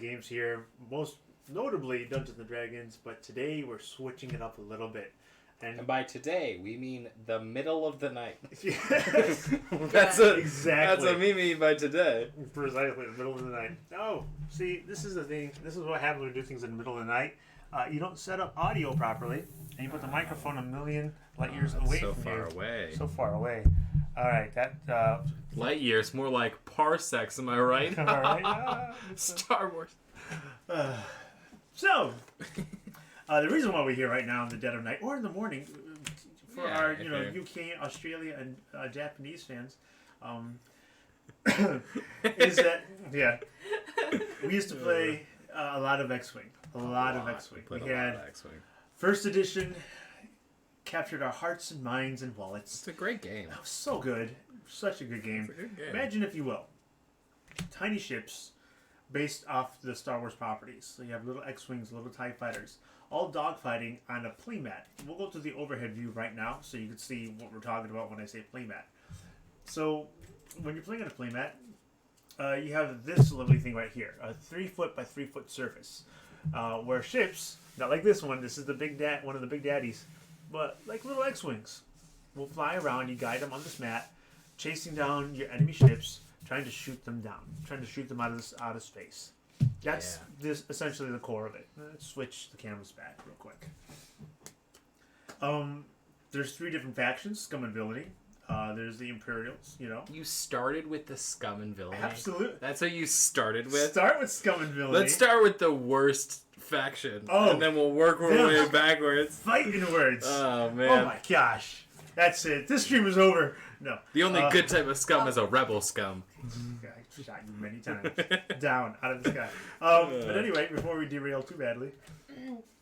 games here, most notably Dungeons and Dragons, but today we're switching it up a little bit. And by today, we mean the middle of the night. Yes. That's exactly. what we mean by today. Precisely, the middle of the night. Oh, see, this is the thing. This is what happens when you do things in the middle of the night. You don't set up audio properly, and you put the microphone a million light years away so from far you. away. So far away. All right, that. Light years, more like parsecs, am I right? All right. Star Wars. So, the reason why we're here right now in the dead of night or in the morning, for our UK, Australia, and Japanese fans, is that we used to play a lot of X-Wing, a lot of X-Wing. We had X-Wing. First edition captured our hearts and minds and wallets. It's a great game. It was so good, such a good game. It's a good game. Imagine, if you will, tiny ships based off the Star Wars properties. So you have little X-Wings, little TIE fighters, all dogfighting on a playmat. We'll go to the overhead view right now so you can see what we're talking about when I say playmat. So when you're playing on a playmat, you have this lovely thing right here, a 3-foot by 3-foot surface, where ships, not like this one, this is the one of the big daddies, but like little X-Wings, will fly around. You guide them on this mat, chasing down your enemy ships, trying to shoot them down, trying to shoot them out of space. That's essentially the core of it. Let's switch the cameras back real quick. There's 3 different factions: Scum and Villainy. There's the Imperials. You started with the Scum and Villainy. Absolutely. That's what you started with. Start with Scum and Villainy. Let's start with the worst faction, and then we'll work our way backwards. Fighting words. Oh man. Oh my gosh. That's it. This stream is over. No. The only good type of scum is a rebel scum. I shot you many times. Down, out of the sky. But anyway, before we derail too badly.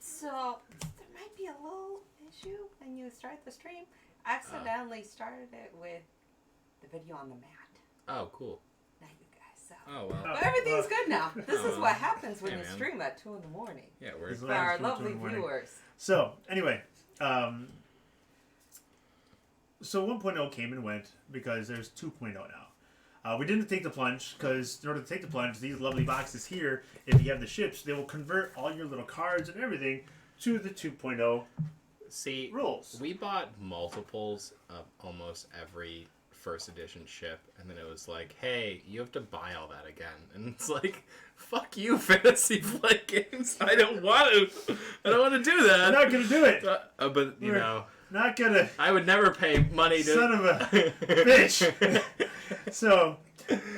So, there might be a little issue when you start the stream. I accidentally started it with the video on the mat. Oh, cool. Not you guys, so. Oh, well. But everything's good now. This is what happens when you man. stream at 2 in the morning. Yeah, we're For our lovely viewers. So, anyway. So 1.0 came and went because there's 2.0 now. We didn't take the plunge because in order to take the plunge, these lovely boxes here, if you have the ships, they will convert all your little cards and everything to the 2.0 rules. We bought multiples of almost every first edition ship, and then it was like, hey, you have to buy all that again. And it's like, fuck you, Fantasy Flight Games. I don't want to do that. I'm not going to do it. But, you know. Not gonna. I would never pay money to. Son of a bitch. So,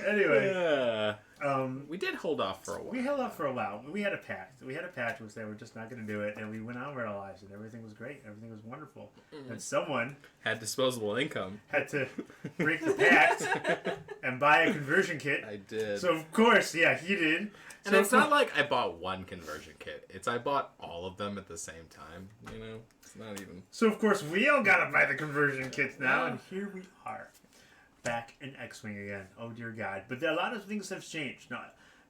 anyway. We did hold off for a while. We held off for a while. We had a pact. Which they were just not going to do it, and we went on with our lives, and everything was great. Everything was wonderful. And someone had disposable income. Had to break the pact and buy a conversion kit. I did. So of course, he did. And so it's not like I bought one conversion kit. It's I bought all of them at the same time. It's not even. So of course we all gotta buy the conversion kits now, and here we are, back in X-Wing again. Oh dear God! But a lot of things have changed.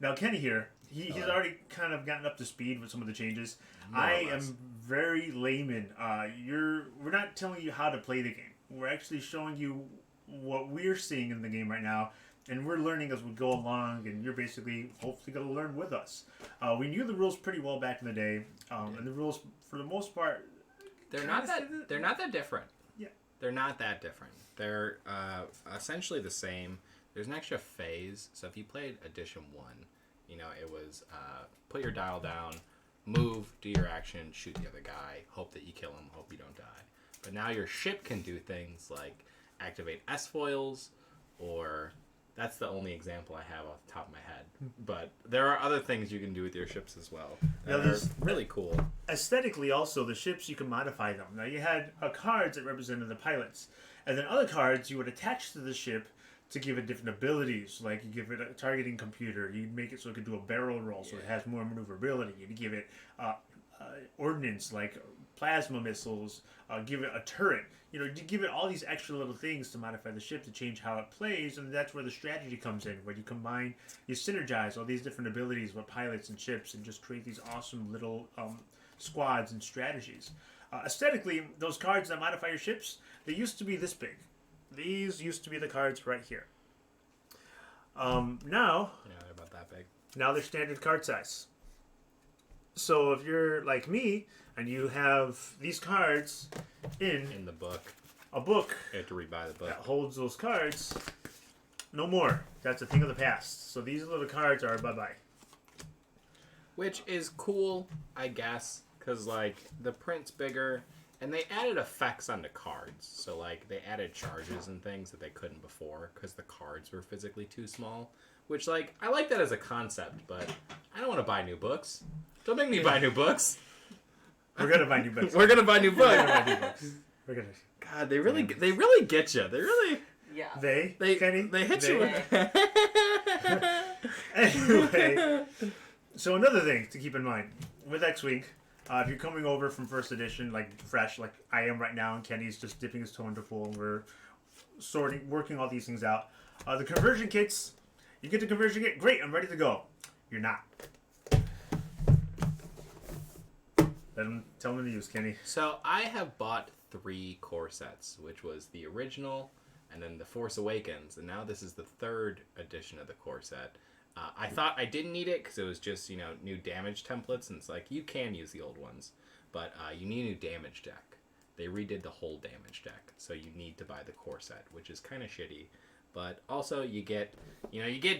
Now Kenny here, he's already kind of gotten up to speed with some of the changes. I am very layman. We're not telling you how to play the game. We're actually showing you what we're seeing in the game right now. And we're learning as we go along, and you're basically hopefully going to learn with us. We knew the rules pretty well back in the day, and the rules, for the most part, they're not that different. Yeah, they're not that different. They're essentially the same. There's an extra phase. So if you played Edition 1, it was put your dial down, move, do your action, shoot the other guy, hope that you kill him, hope you don't die. But now your ship can do things like activate S-foils, or that's the only example I have off the top of my head. But there are other things you can do with your ships as well. They're really cool. Aesthetically, also, the ships, you can modify them. Now, you had cards that represented the pilots. And then other cards you would attach to the ship to give it different abilities. Like, you give it a targeting computer. You'd make it so it could do a barrel roll, so it has more maneuverability. You'd give it ordnance, like plasma missiles. Give it a turret. You give it all these extra little things to modify the ship to change how it plays, and that's where the strategy comes in, where you combine, you synergize all these different abilities with pilots and ships and just create these awesome little squads and strategies. Aesthetically, those cards that modify your ships, they used to be this big. These used to be the cards right here. Now... Yeah, they're about that big. Now they're standard card size. So if you're like me and you have these cards in the book. a book You have to rebuy the book. that holds those cards, no more. That's a thing of the past. So these little cards are bye-bye. Which is cool, I guess, because, like, the print's bigger, and they added effects onto cards. So, like, they added charges and things that they couldn't before, because the cards were physically too small. Which, like, I like that as a concept, but I don't want to buy new books. Don't make me buy new books. We're gonna buy new books. We're gonna buy new We're gonna books. buy new books. We're gonna. God, they really get you. They really, Yeah. They Kenny. they hit They? you with. Anyway, so another thing to keep in mind with X-Wing, if you're coming over from first edition, like fresh, like I am right now, and Kenny's just dipping his toe into full, and we're working all these things out. The conversion kits, you get the conversion kit, great, I'm ready to go. You're not. Tell them the use, Kenny. So I have bought 3 core sets, which was the original, and then the Force Awakens, and now this is the 3rd edition of the core set. I thought I didn't need it because it was just, you know, new damage templates, and it's like, you can use the old ones, but you need a new damage deck. They redid the whole damage deck, so you need to buy the core set, which is kind of shitty. But also, you get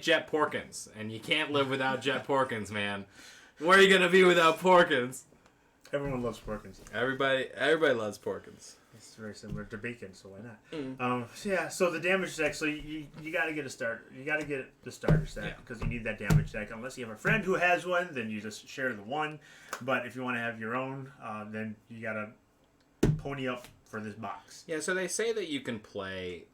Jet Porkins, and you can't live without Jet Porkins, man. Where are you gonna be without Porkins? Everyone loves Porkins. Everybody loves Porkins. It's very similar to bacon, so why not? So the damage deck. So you got to get a starter. You got to get the starter set because you need that damage deck. Unless you have a friend who has one, then you just share the one. But if you want to have your own, then you got to pony up for this box. Yeah, so they say that you can play,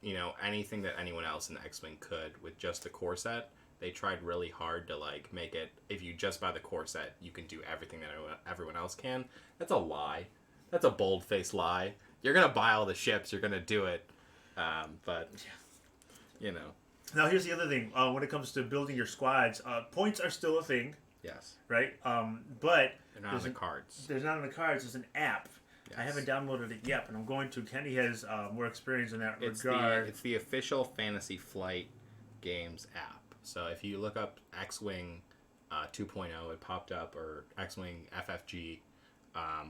you know, anything that anyone else in the X-Wing could with just the core set. They tried really hard to, like, make it, if you just buy the core set, you can do everything that everyone else can. That's a lie. That's a bold-faced lie. You're going to buy all the ships. You're going to do it. But, you know. Now, here's the other thing. When it comes to building your squads, points are still a thing, Yes. right? But They're not on the cards. there's not on the cards. There's an app. I Yes. haven't downloaded it yet, but I'm going to. Kenny has more experience in that It's regard. the official Fantasy Flight Games app. So if you look up X-Wing 2.0, it popped up, or X-Wing FFG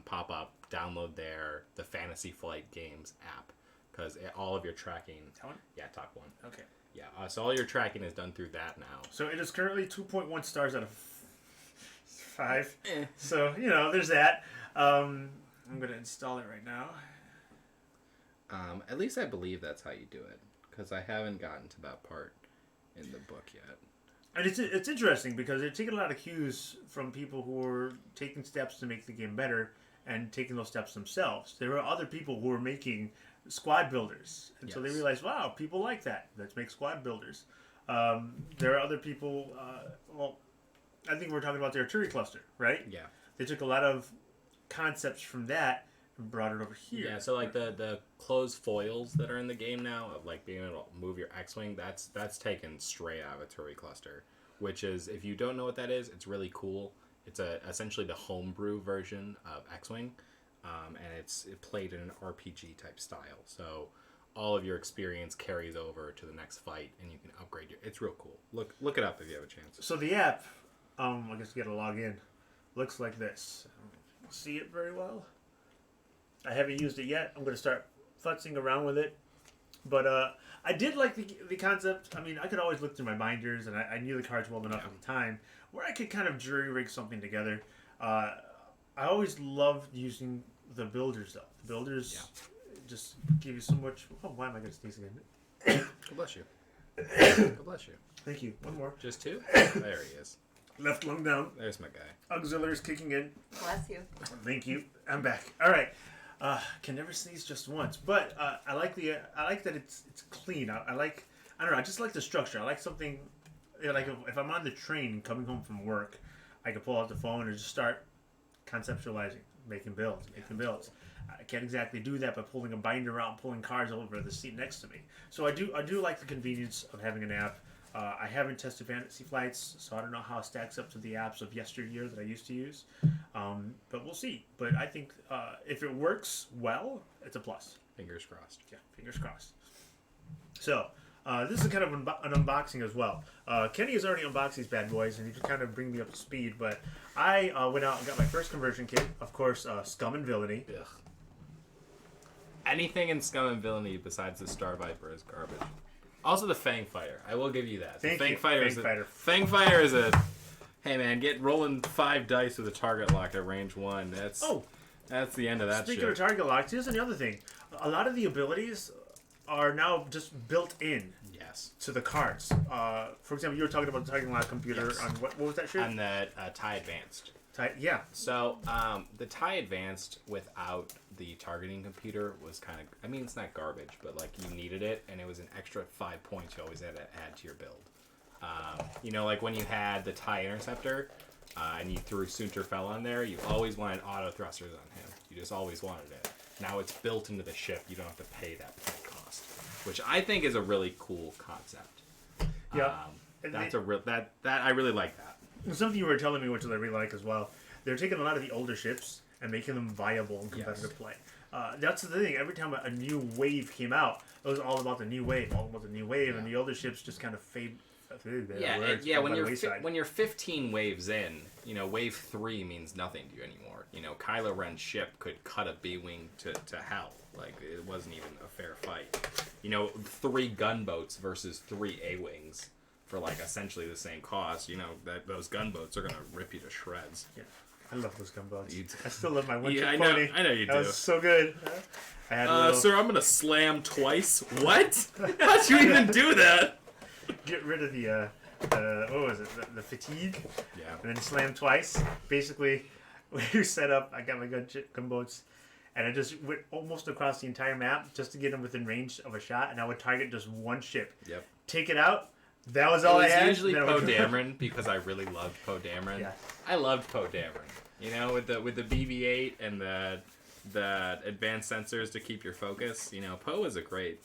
pop up, download the Fantasy Flight Games app, because all of your tracking... That one? Yeah, top one. Okay. Yeah, so all your tracking is done through that now. So it is currently 2.1 stars out of 5. Eh. So, you know, there's that. I'm going to install it right now. At least I believe that's how you do it, because I haven't gotten to that part in the book yet. And it's interesting because they're taking a lot of cues from people who are taking steps to make the game better and taking those steps themselves. There are other people who are making squad builders. And so they Yes. realize, wow, people like that. Let's make squad builders. There are other people, I think we're talking about the artillery cluster, right? Yeah. They took a lot of concepts from that and brought it over here. Yeah, so like the closed foils that are in the game now of like being able to move your X-Wing, that's taken straight out of a Turi cluster, which is, if you don't know what that is, it's really cool. It's essentially the homebrew version of X-Wing, and it played in an RPG type style. So all of your experience carries over to the next fight, and you can upgrade your. It's real cool. Look it up if you have a chance. So the app, I guess you gotta log in, looks like this. I don't see it very well. I haven't used it yet. I'm going to start futzing around with it. But I did like the concept. I mean, I could always look through my binders, and I knew the cards well enough at the time, where I could kind of jury rig something together. I always loved using the builders, though. The builders just give you so much... Oh, why am I going to sneeze again? God bless you. God bless you. Thank you. One more. Just 2? There he is. Left lung down. There's my guy. Auxiliaries kicking in. Bless you. Thank you. I'm back. All right. Can never sneeze just once, but I like that it's clean. I don't know. I just like the structure. I like something like if I'm on the train coming home from work, I can pull out the phone and just start conceptualizing, making builds. I can't exactly do that by pulling a binder out and pulling cards over the seat next to me. So I do like the convenience of having an app. I haven't tested Fantasy Flights, so I don't know how it stacks up to the apps of yesteryear that I used to use. But we'll see. But I think if it works well, it's a plus. Fingers crossed. Yeah, fingers crossed. So, This is kind of an unboxing as well. Kenny has already unboxed these bad boys, and he can kind of bring me up to speed. But I went out and got my first conversion kit. Of course, Scum and Villainy. Ugh. Anything in Scum and Villainy besides the Star Viper is garbage. Also, the Fang Fighter. I will give you that. Thank Fang you, Fighter Fang Fighter is a... Hey, man, get rolling 5 dice with a target lock at range 1. That's the end of that Speaking shit. of target locks, here's another thing. A lot of the abilities are now just built in Yes. to the cards. For example, you were talking about the target lock computer Yes. on what was that shit? On the TIE Advanced. Yeah. So, the TIE Advanced without the targeting computer was kind of... I mean, it's not garbage, but, like, you needed it, and it was an extra 5 points you always had to add to your build. You know, like when you had the TIE Interceptor, and you threw Sunterfell on there, you always wanted auto thrusters on him. You just always wanted it. Now it's built into the ship. You don't have to pay that point cost, which I think is a really cool concept. Yeah. That's a real... That I really like that. Something you were telling me, which I really like as well. They're taking a lot of the older ships and making them viable in competitive play. That's the thing. Every time a new wave came out, it was all about the new wave, and the older ships just kind of fade. When you're 15 waves in, you know, wave 3 means nothing to you anymore. You know, Kylo Ren's ship could cut a B-wing to hell. Like, it wasn't even a fair fight. You know, 3 gunboats versus 3 A-wings for, like, essentially the same cost. You know, those gunboats are gonna rip you to shreds. Yeah. I love those gunboats. I still love my one I pony. know you do. That was so good. I had Sir, I'm gonna slam twice. What? How'd you even do that? Get rid of the what was it? The fatigue. Yeah. And then slam twice. Basically, when you set up, I got my gunboats, and I just went almost across the entire map just to get them within range of a shot, and I would target just one ship. Yep. Take it out. That was all I had. Usually Then Poe Dameron because I really loved Poe Dameron. Yeah. I loved Poe Dameron. You know, with the BB-8 and the advanced sensors to keep your focus. You know, Poe is a great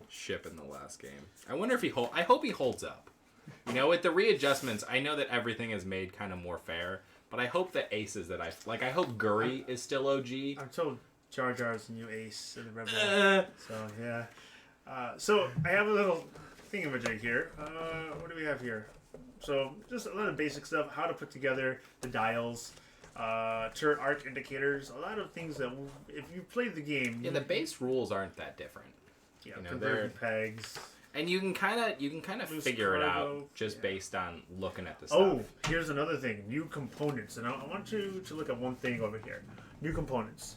ship in the last game. I wonder if I hope he holds up. You know, with the readjustments, I know that everything is made kind of more fair, but I hope the aces that I hope Guri is still OG. I'm told Jar Jar's the new ace in the Rebel. So yeah. So I have a little thingamajig here. What do we have here? So just a lot of basic stuff. How to put together the dials. Turret arc indicators. A lot of things that if you played the game. Yeah, the base rules aren't that different. Yeah, you know, conversion pegs. And you can kind of Loose figure it cargo, out just based on looking at the Oh, stuff. here's another thing. New components. And I want you to look at one thing over here. New components.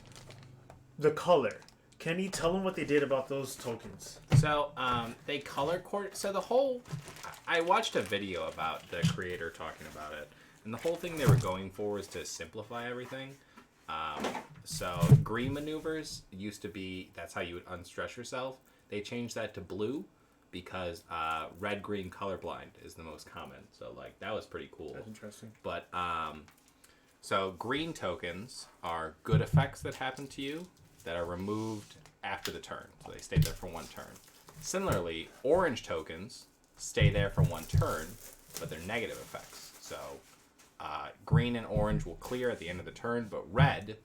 The color. Can you tell them what they did about those tokens? So, they color court. So the whole, I watched a video about the creator talking about it, and the whole thing they were going for was to simplify everything. So green maneuvers used to be, that's how you would unstress yourself. They changed that to blue because red-green colorblind is the most common. So like that was pretty cool. That's interesting. But so green tokens are good effects that happen to you that are removed after the turn. So they stay there for 1 turn. Similarly, orange tokens stay there for 1 turn, but they're negative effects. So green and orange will clear at the end of the turn, but red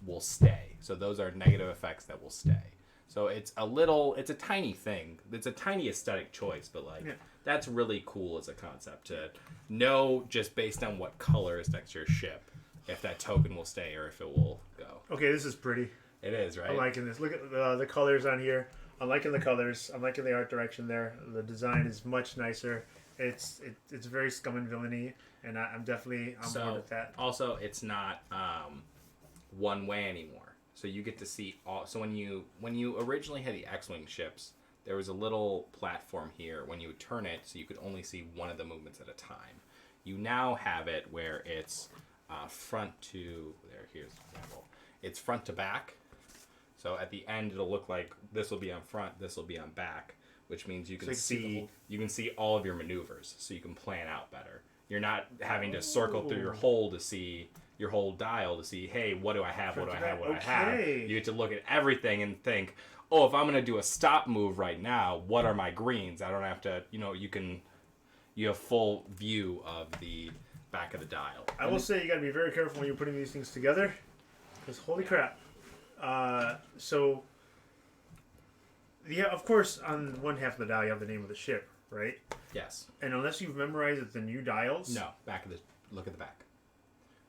will stay. So those are negative effects that will stay. So it's a tiny thing. It's a tiny aesthetic choice, but like that's really cool as a concept to know just based on what color is next to your ship if that token will stay or if it will go. Okay, this is pretty. It is, right? I'm liking this. Look at the colors on here. I'm liking the colors. I'm liking the art direction there. The design is much nicer. It's very Scum and Villainy, and I'm definitely on board with that. Also, it's not one way anymore. So you get to see all. So when you originally had the X-wing ships, there was a little platform here when you would turn it, so you could only see one of the movements at a time. You now have it where it's front to there. Here's an example. It's front to back. So at the end, it'll look like this will be on front, this will be on back, which means you can see all of your maneuvers, so you can plan out better. You're not having to circle through your whole to see your whole dial to see, hey, what do I have? What do I have? What do I have? You get to look at everything and think, oh, if I'm going to do a stop move right now, what are my greens? I don't have to, you have full view of the back of the dial. I will say you got to be very careful when you're putting these things together, because holy crap. So Yeah, of course, on one half of the dial you have the name of the ship, right? Yes. And unless you've memorized the new dials... No. Look at the back.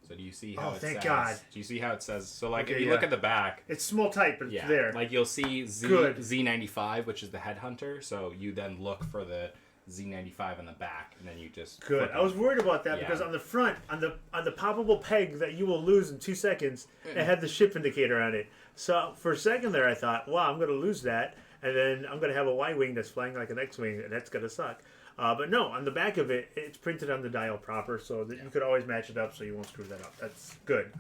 So do you see how it thank says? God. Do you see how it says? So like Okay, if you yeah. look at the back, It's small type, but yeah, it's there. like you'll see Good. Z95, which is the headhunter. So you then look for the Z95 on the back, and then you just Good. flip I was it. worried about that Yeah. because on the front, on the poppable peg that you will lose in 2 seconds, it had the ship indicator on it. So for a second there, I thought, wow, I'm going to lose that, and then I'm going to have a Y-wing that's flying like an X-wing, and that's going to suck. But no, on the back of it, it's printed on the dial proper, so that you could always match it up, so you won't screw that up. That's good.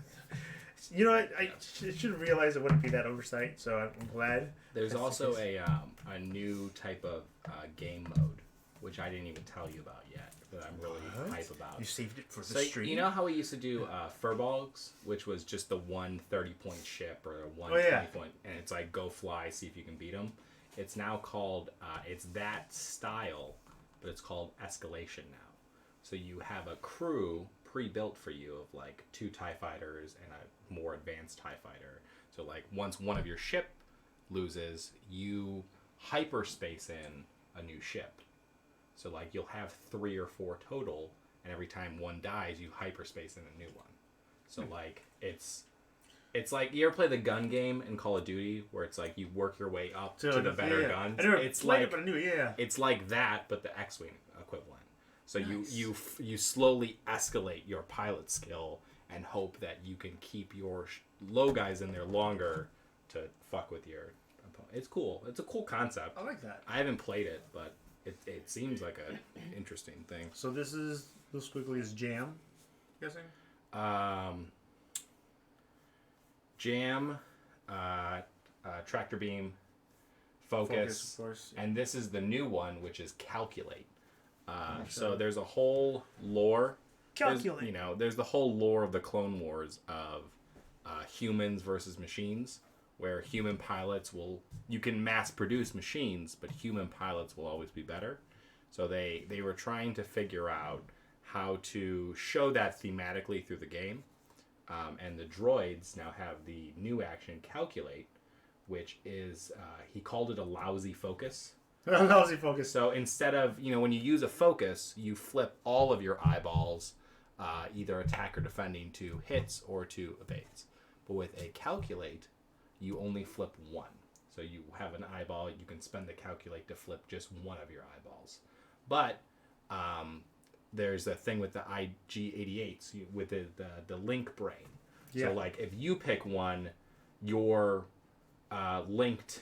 You know, I should realize it wouldn't be that oversight, so I'm glad. There's That's also the a new type of game mode, which I didn't even tell you about yet, that I'm really hype about. You saved it for the So stream. you know how we used to do Furbolgs, which was just the one 30-point ship or a one Oh, yeah. 20-point, and it's like go fly, see if you can beat them. It's now called it's that style, but it's called escalation now. So you have a crew pre-built for you of like 2 TIE fighters and a more advanced TIE fighter. So like once one of your ship loses, you hyperspace in a new ship. So like you'll have 3 or 4 total, and every time one dies, you hyperspace in a new one. So like it's like you ever play the gun game in Call of Duty where it's like you work your way up to the better guns. I never It's played like it, but I knew it, yeah. it's like that, but the X-wing equivalent. So Nice. you slowly escalate your pilot skill and hope that you can keep your low guys in there longer to fuck with your opponent. It's cool. It's a cool concept. I like that. I haven't played it, but it seems like a interesting thing. So this is, Little Squiggly is Jam, I'm guessing? Jam, Tractor Beam, Focus, of course. and this is the new one, which is Calculate. So sure. there's a whole lore. Calculate. There's the whole lore of the Clone Wars of humans versus machines, where human pilots you can mass produce machines, but human pilots will always be better. So they were trying to figure out how to show that thematically through the game. And the droids now have the new action Calculate, which is, he called it a lousy focus. Lousy focus. So instead of, when you use a focus, you flip all of your eyeballs, either attack or defending, to hits or to evades. But with a Calculate, you only flip one. So you have an eyeball, you can spend the Calculate to flip just one of your eyeballs. But there's a thing with the IG-88s, with the link brain. Yeah. So like if you pick one, your linked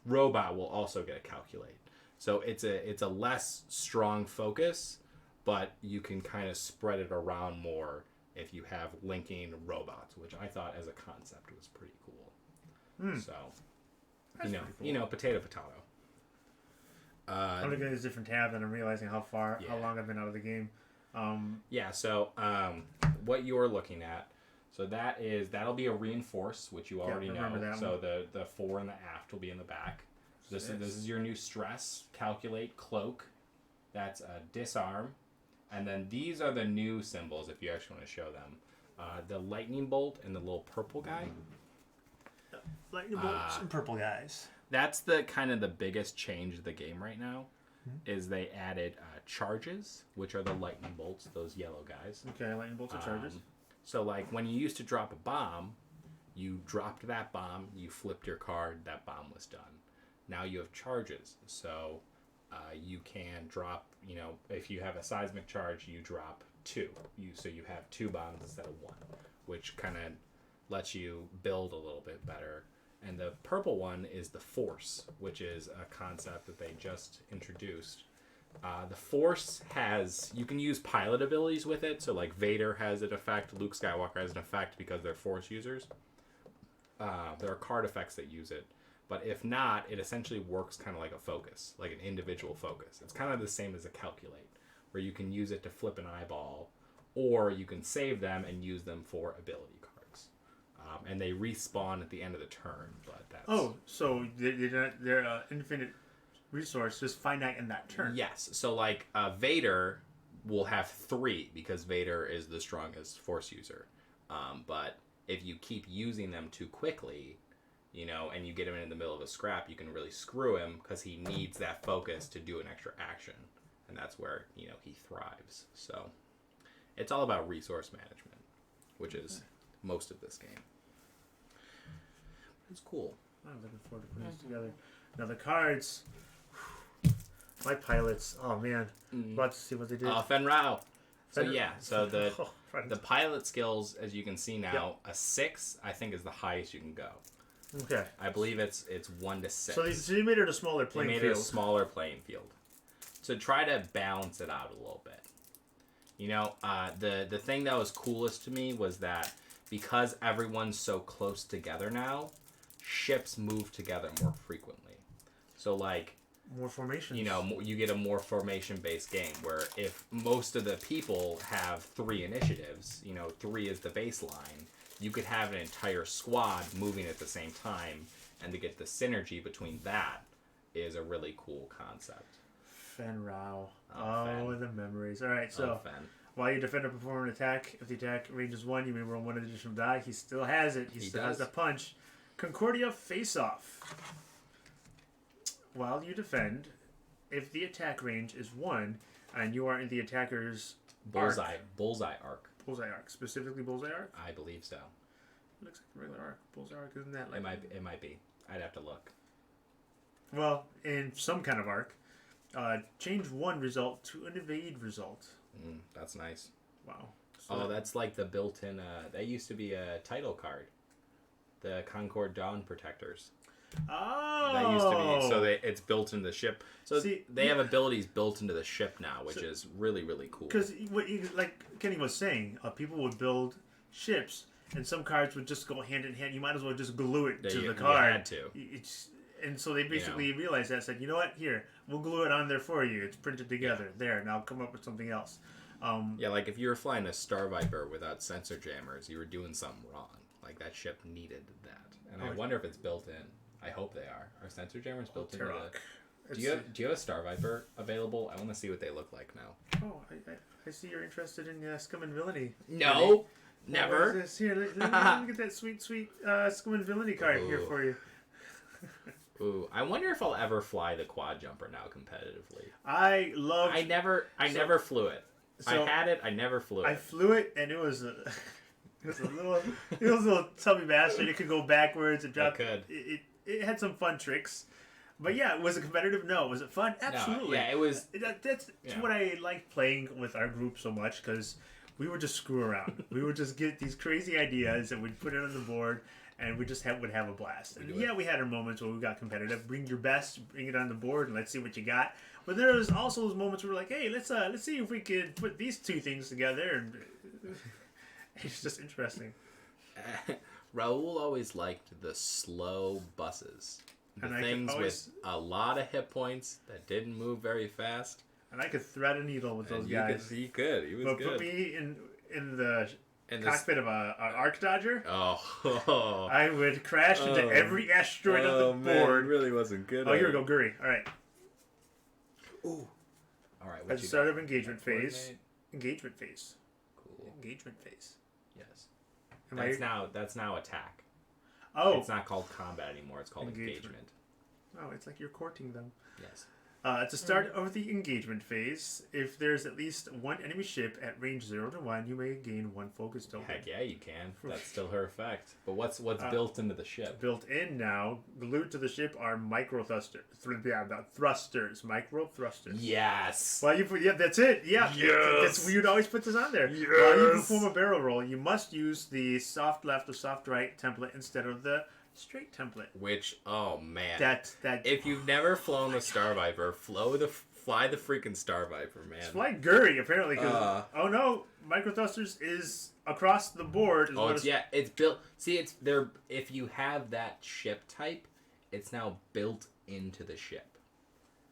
robot will also get a Calculate. So it's a less strong focus, but you can kind of spread it around more if you have linking robots, which I thought as a concept was pretty cool. So, That's pretty cool. potato. I'm looking at this different tab and I'm realizing how Yeah. long I've been out of the game. Yeah, so what you're looking at, so that'll be a reinforce, which you already I know. remember that So the fore and the aft will be in the back. This is your new stress, Calculate, Cloak. That's a disarm. And then these are the new symbols, if you actually want to show them. The lightning bolt and the little purple guy. Lightning bolts and purple guys. That's the kind of the biggest change of the game right now, is they added charges, which are the lightning bolts, those yellow guys. Okay, lightning bolts and charges. So like when you used to drop a bomb, you dropped that bomb, you flipped your card, that bomb was done. Now you have charges, so you can drop, if you have a seismic charge, you drop 2. So you have 2 bombs instead of 1, which kind of lets you build a little bit better. And the purple one is the Force, which is a concept that they just introduced. The Force you can use pilot abilities with it. So like Vader has an effect, Luke Skywalker has an effect because they're Force users. There are card effects that use it. But if not, it essentially works kind of like a focus, like an individual focus. It's kind of the same as a Calculate, where you can use it to flip an eyeball, or you can save them and use them for ability cards. And they respawn at the end of the turn. But that's So they're infinite resource, just finite in that turn. Yes. So like Vader will have 3 because Vader is the strongest Force user. But if you keep using them too quickly, you know, and you get him in the middle of a scrap, you can really screw him because he needs that focus to do an extra action. And that's where, you know, he thrives. So it's all about resource management, which is most of this game. It's cool. I'm looking forward to putting this together. Now the cards, my pilots. Oh man, about to see what they did. Fen Rao. So Fen- yeah, so the Oh, friend. the pilot skills, as you can see now, a 6 I think is the highest you can go. Okay, I believe it's 1 to 6. so they made it a smaller They playing made field. it a smaller playing field to try to balance it out a little bit. You know, the thing that was coolest to me was that because everyone's so close together now, ships move together more frequently. So like, More formations. you know, you get a more formation-based game where if most of the people have 3 initiatives, you know, 3 is the baseline, you could have an entire squad moving at the same time, and to get the synergy between that is a really cool concept. Fen Rao. Oh, Oh, Fen. the memories. All right, so Fen. while your defender perform an attack, if the attack ranges 1, you may roll 1 additional die. He still has it. He still has does. the punch. Concordia face off. While you defend, if the attack range is 1 and you are in the attacker's Bullseye arc. bullseye arc, specifically bullseye arc. I believe so. It looks like a regular arc. Bullseye arc isn't that like? It might be. I'd have to look. Well, in some kind of arc, change 1 result to an evade result. That's nice. Wow. Oh, that's like the built-in. That used to be a title card. The Concord Dawn Protectors. Oh. That used to be. So it's built into the ship. So See, they have abilities built into the ship now, which is really, really cool. Because like Kenny was saying, people would build ships, and some cards would just go hand in hand. You might as well just glue it to You the card. had to. And so they basically realized that, said, you know what, here, we'll glue it on there for you. It's printed together. There, now come up with something else. Yeah, like if you were flying a Star Viper without sensor jammers, you were doing something wrong. Like that ship needed that. And I wonder if it's built in. I hope they are. Are sensor jammers built into the... Do you have a Star Viper available? I want to see what they look like now. Oh, I see you're interested in Scum and Villainy. No, What is never. this? Here, let me get that sweet Scum and Villainy card here Ooh. for you. Ooh, I wonder if I'll ever fly the quad jumper now competitively. I love. I never flew it. I had it. I never flew it. I flew it, and it was a little tubby bastard. It could go backwards and drop. It could. It had some fun tricks, but yeah, was it competitive? No. Was it fun? Absolutely. Yeah, it was. That's Yeah. what I like playing with our group so much, because we would just screw around. We would just get these crazy ideas and we'd put it on the board, and we just would have a blast. And yeah, we had our moments where we got competitive. Bring your best, bring it on the board, and let's see what you got. But there was also those moments where we're like, hey, let's see if we could put these 2 things together, and it's just interesting. Raul always liked the slow buses. The And I could things always- with a lot of hit points that didn't move very fast. And I could thread a needle with those And guys. He could. He was But good. put me in the And this- cockpit of an arc dodger, Oh. I would crash into Oh. every asteroid on the man, board. it really wasn't good. Oh, here we go, Guri. All right. Ooh. All right. At What the you start got? of engagement phase. Coordinate? Engagement phase. Cool. Engagement phase. Yes. Am That's now attack. Oh. It's not called combat anymore. It's called Engagement. engagement. Oh, it's like you're courting them. Yes. At the start of the engagement phase, if there's at least 1 enemy ship at range 0 to 1, you may gain 1 focus token. Heck yeah, you can. That's still her effect. But what's built into the ship? Built in now, glued to the ship are micro thrusters. Thrusters. Micro thrusters. Yes. While you put, that's it. Yeah, Yes. You'd always put this on there. Yes. While you perform a barrel roll, you must use the soft left or soft right template instead of the straight template. Which, oh man. That If you've never flown the Star Viper, fly the freaking Star Viper, man. it's like Guri apparently. 'Cause, oh no, micro thrusters is across the board. Is Oh, what it's built. See, it's there. If you have that ship type, it's now built into the ship,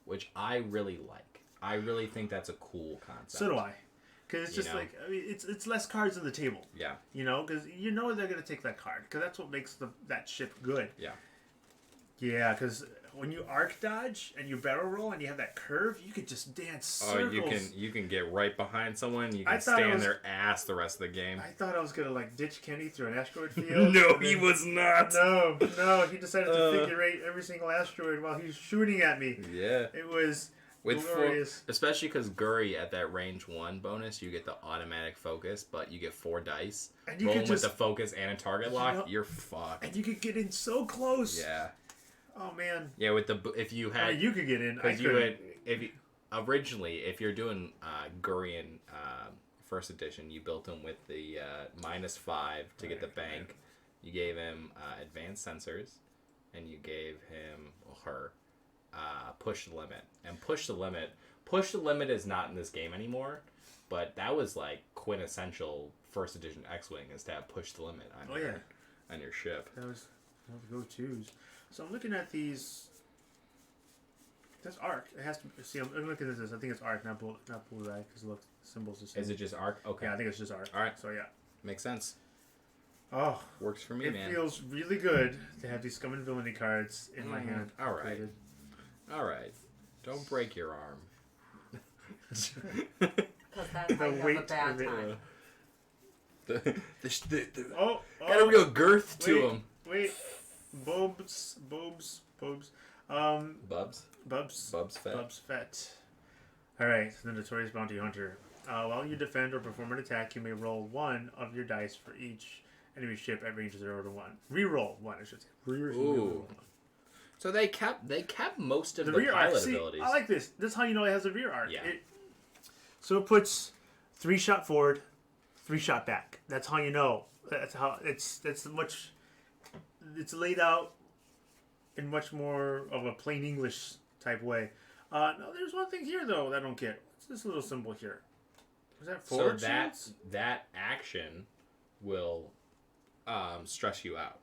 which I really like. I really think that's a cool concept. So do I. Because it's You just know? like, I mean, it's less cards on the table. Yeah. You know, because you know they're going to take that card. Because that's what makes that ship good. Yeah. Yeah, because when you arc dodge and you barrel roll and you have that curve, you could just dance Oh, circles. you can get right behind someone. You I can thought stay it on was- their ass the rest of the game. I thought I was gonna like ditch Kenny through an asteroid field. No, and he then- was not. No, he decided to figure eight every single asteroid while he was shooting at me. Yeah. It was With glorious. especially because Guri at that range 1 bonus, you get the automatic focus, but you get 4 dice. And you Rolling could with just- the focus and a target You lock, know- you're fucked. And you could get in so close. Yeah. Oh man. Yeah, with the if you I had mean, you could get in. I because you couldn't. had if you originally if you're doing Gurian first edition, you built him with the -5 to get the bank. You gave him advanced sensors, and you gave him or her push the limit. And push the limit is not in this game anymore, but that was like quintessential first edition X-wing is to have push the limit on on your ship. That was one of the go-tos. So I'm looking at these. That's arc. It has to see. I'm looking at this. I think it's arc, not blue eye, because look, the symbols the same. Is it just arc? Okay, Yeah, I think it's just arc. All right. So yeah. makes sense. Oh, Works for me, it man. feels really good to have these Scum and Villainy cards in my hand. all right. Created. All right, don't break your arm. Because that's how you have a weight bad of it, time. The Oh, got a real girth to wait. him. Wait, Bobs. Bubs, Bubs Fett. Bubs Fett. Alright, the Notorious Bounty Hunter. While you defend or perform an attack, you may roll 1 of your dice for each enemy ship at range 0 to 1. Reroll 1, I should say. Ooh. So they kept most of The the rear arc. pilot See, abilities. I like this. This is how you know it has a rear arc. Yeah. So it puts 3 shot forward, 3 shot back. That's how you know. That's how it's much. It's laid out in much more of a plain English type way. No, there's one thing here though that I don't get. What's this little symbol here? Is that so forward? that action will stress you out,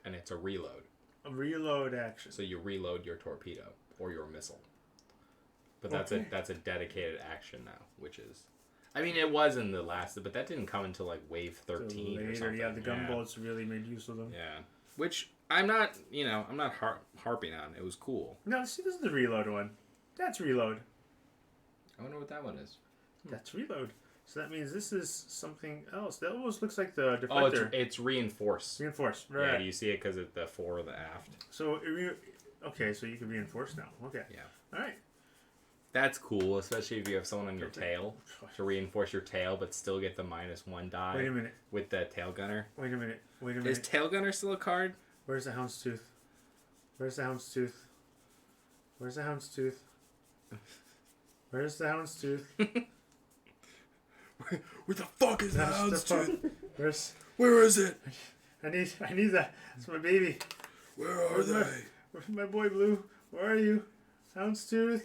and it's a reload. A reload action. So you reload your torpedo or your missile. But Okay. that's a dedicated action now, which is, I mean, it was in the last, but that didn't come until like wave 13 or Later, something. yeah, the gunboats really made use of them. Yeah, which I'm not harping on. It was cool. No, see, this is the reload one. That's reload. I wonder what that one is. That's reload. So that means this is something else. That almost looks like the Oh, deflector. it's reinforced. Reinforced. Yeah, Right. do you see it because of the fore of the aft? So, okay, so you can reinforce now. Okay. Yeah. All right. That's cool, especially if you have someone on your Perfect. tail to reinforce your tail, but still get the -1 die Wait a minute. with the tail gunner. Wait a minute. Wait a Is minute. tail gunner still a card? Where's the houndstooth? Where's the houndstooth? Where's the houndstooth? Where's the houndstooth? Where the fuck is That's the fuck. Where's? Where is it? I need that. It's my baby. Where Where's my boy Blue? Where are you? Houndstooth?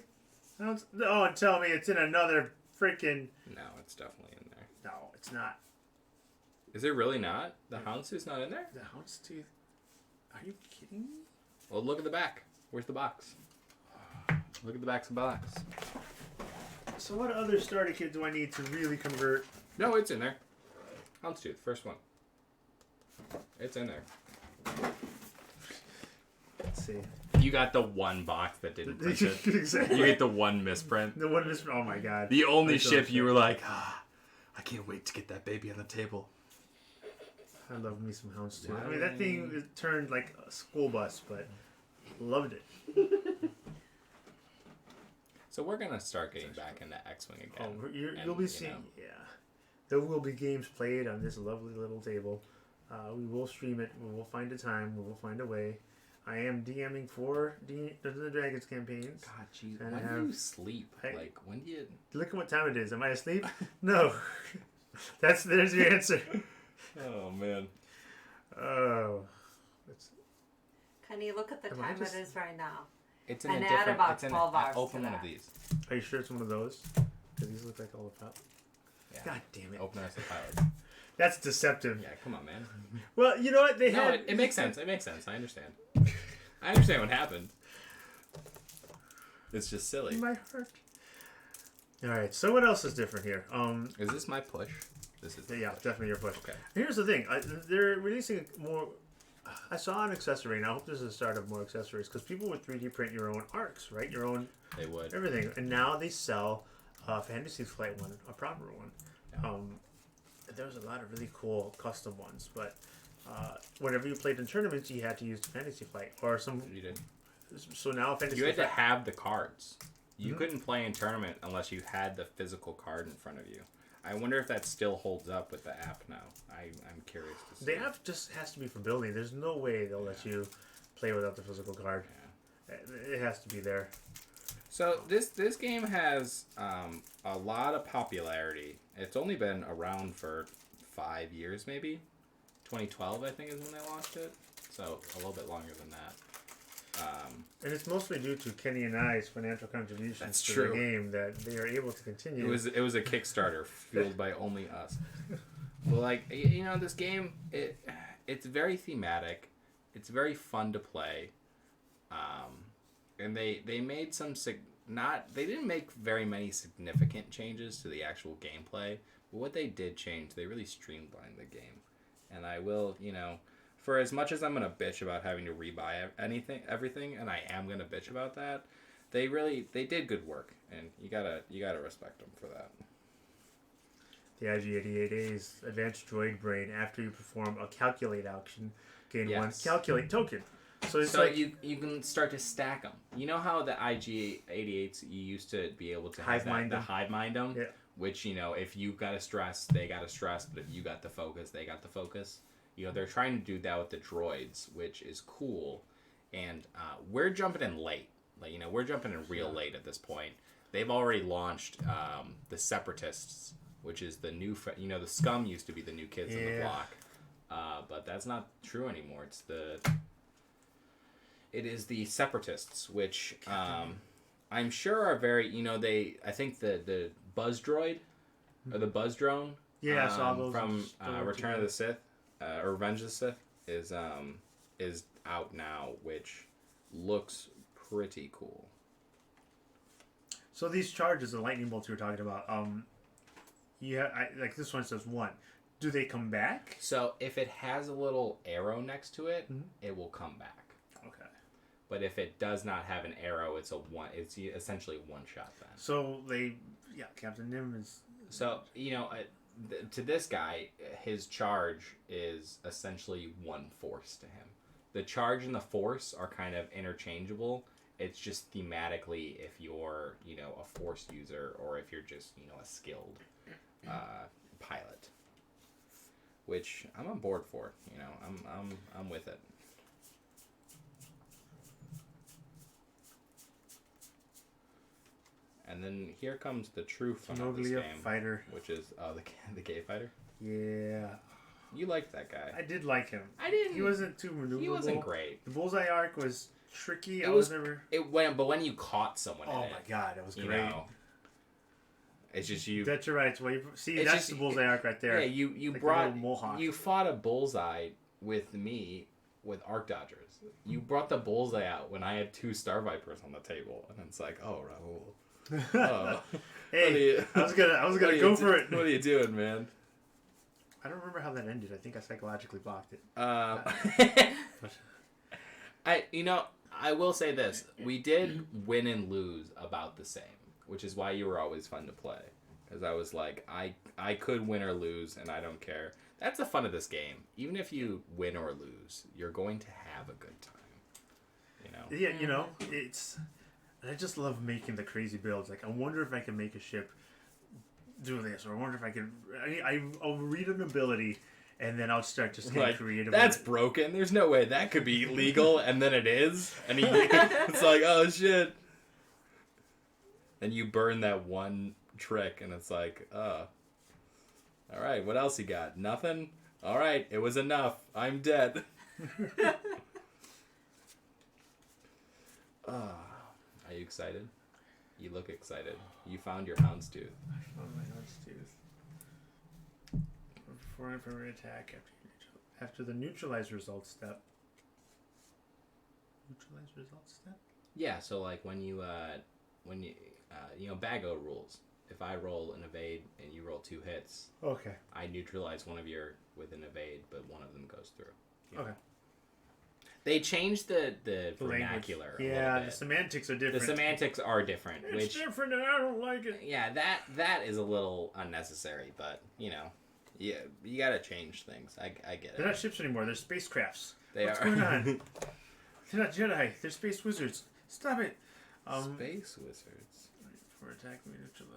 Oh, tell me it's in another freaking. No, it's definitely in there. No, it's not. Is it really not? The houndstooth's not in there? The houndstooth. Are you kidding me? Well, look at the back. Where's the box? Look at the back's of the box. So what other starter kit do I need to really convert? No, it's in there. Houndstooth, first one. It's in there. Let's see. You got the one box that didn't print it. Exactly. You get the one misprint. The one is. Oh my god. The only That's so ship you upset. were like, I can't wait to get that baby on the table. I love me some Houndstooth. I mean, that thing is turned like a school bus, but loved it. So we're gonna start getting back into X-wing again. Oh, you'll And, be you seeing. know, Yeah, there will be games played on this lovely little table. We will stream it. We will find a time. We will find a way. I am DMing for Dungeons and Dragons campaigns. God, geez, And when I do you have- sleep? I- Like, when do you? Look at what time it is. Am I asleep? No. There's your answer. Oh man. Oh. Can you look at the Am I time just- it is right now? It's in And a add different. about it's in 12 hours to open one of that. these. Are you sure it's one of those? Because these look like all the pop. Yeah. God damn it. Open us the pilot. That's deceptive. Yeah, come on, man. Well, you know what? They No, had. it makes sense. It makes sense. I understand. I understand what happened. It's just silly. My heart. All right. So what else is different here? Is this my push? This is. Yeah, definitely your push. Okay. Here's the thing. They're releasing more I saw an accessory, and I hope this is the start of more accessories, because people would 3D print your own arcs, right? Your own They would. everything, and now they sell a Fantasy Flight one, a proper one. There was a lot of really cool custom ones, but whenever you played in tournaments, you had to use the Fantasy Flight or some. You did. So now Fantasy You had to Flight. have the cards. You Mm-hmm. couldn't play in tournament unless you had the physical card in front of you. I wonder if that still holds up with the app now. I'm curious to see. The app just has to be for building. There's no way they'll let you play without the physical card. It has to be there. So this game has a lot of popularity. It's only been around for 5 years, maybe. 2012, I think, is when they launched it. So a little bit longer than that. And it's mostly due to Kenny and I's financial contributions That's to true. the game that they are able to continue. It was a Kickstarter fueled by only us. Well, like, you know, this game it's very thematic. It's very fun to play. And they made they didn't make very many significant changes to the actual gameplay, but what they did change, they really streamlined the game. And I will, you know, for as much as I'm gonna bitch about having to rebuy everything, and I am gonna bitch about that, they did good work, and you gotta respect them for that. The IG-88A's Advanced Droid Brain, after you perform a calculate action, gain one Yes. calculate token. So it's So like you can start to stack them. You know how the IG-88s you used to be able to have Hive mind the them. hive mind them, Yeah. which, you know, if you got a stress, they got a stress, but if you got the focus, they got the focus. You know, they're trying to do that with the droids, which is cool. And we're jumping in late. Like, you know, we're jumping in real late at this point. They've already launched the Separatists, which is the new, you know, the Scum used to be the new kids in the Yeah. block. But that's not true anymore. It is the Separatists, which I'm sure are very, you know, I think the Buzz Droid, or the Buzz Drone, Yeah, I saw those from stored Return of together. the Sith, or Revenge of the Sith, is out now, which looks pretty cool. So these charges, the lightning bolts you were talking about, like this one says 1. Do they come back? So if it has a little arrow next to it, Mhm. it will come back. Okay. But if it does not have an arrow, it's essentially one shot then. So Captain Nim is. So, you know, to this guy, his charge is essentially one force to him. The charge and the force are kind of interchangeable. It's just thematically if you're, you know, a force user or if you're just, you know, a skilled pilot. Which I'm on board for, you know. I'm with it. And then here comes the true fun of this Noglia game, fighter. which is the gay fighter. Yeah, You liked that guy. I did like him. I didn't. He wasn't too maneuverable. He wasn't great. The bullseye arc was tricky. It I was- was never. But when you caught someone Oh in my it, god, that was you great. know, it's just you. That's right. It's see, It's that's just- the bullseye arc right there. Yeah, you Like a brought little mohawk. you fought a bullseye with me with Arc Dodgers. You brought the bullseye out when I had 2 Star Vipers on the table, and it's like, oh, Raul. Oh. Hey, What are you- I was gonna what are you go do- for it. What are you doing, man? I don't remember how that ended. I think I psychologically blocked it. I will say this: we did win and lose about the same, which is why you were always fun to play. Because I was like, I could win or lose, and I don't care. That's the fun of this game. Even if you win or lose, you're going to have a good time. You know. Yeah, you know, it's. I just love making the crazy builds. Like, I wonder if I can make a ship do this, or I wonder if I can. I'll read an ability, and then I'll start just getting Like, creative. that's with it. broken. There's no way that could be legal, and then it is, and it's like, oh shit. And you burn that one trick, and it's like, all right, what else you got? Nothing? All right, it was enough. I'm dead. Are you excited? You look excited. You found your houndstooth. Oh, my houndstooth. Before an primary attack, after the neutralize result step. Neutralize result step? Yeah, so like when you Bago rules. If I roll an evade and you roll 2 hits, Okay. I neutralize one of your with an evade, but one of them goes through. Okay. They changed the language. vernacular. A Yeah, little the bit. semantics are The different. semantics are different, It's which different, and I don't like it. yeah, that is a little unnecessary. But you know, yeah, you gotta change things. I get They're it. not ships anymore. They're spacecrafts. They What's are going on? They're not Jedi. They're space wizards. Stop it. Space wizards. For attacking neutral.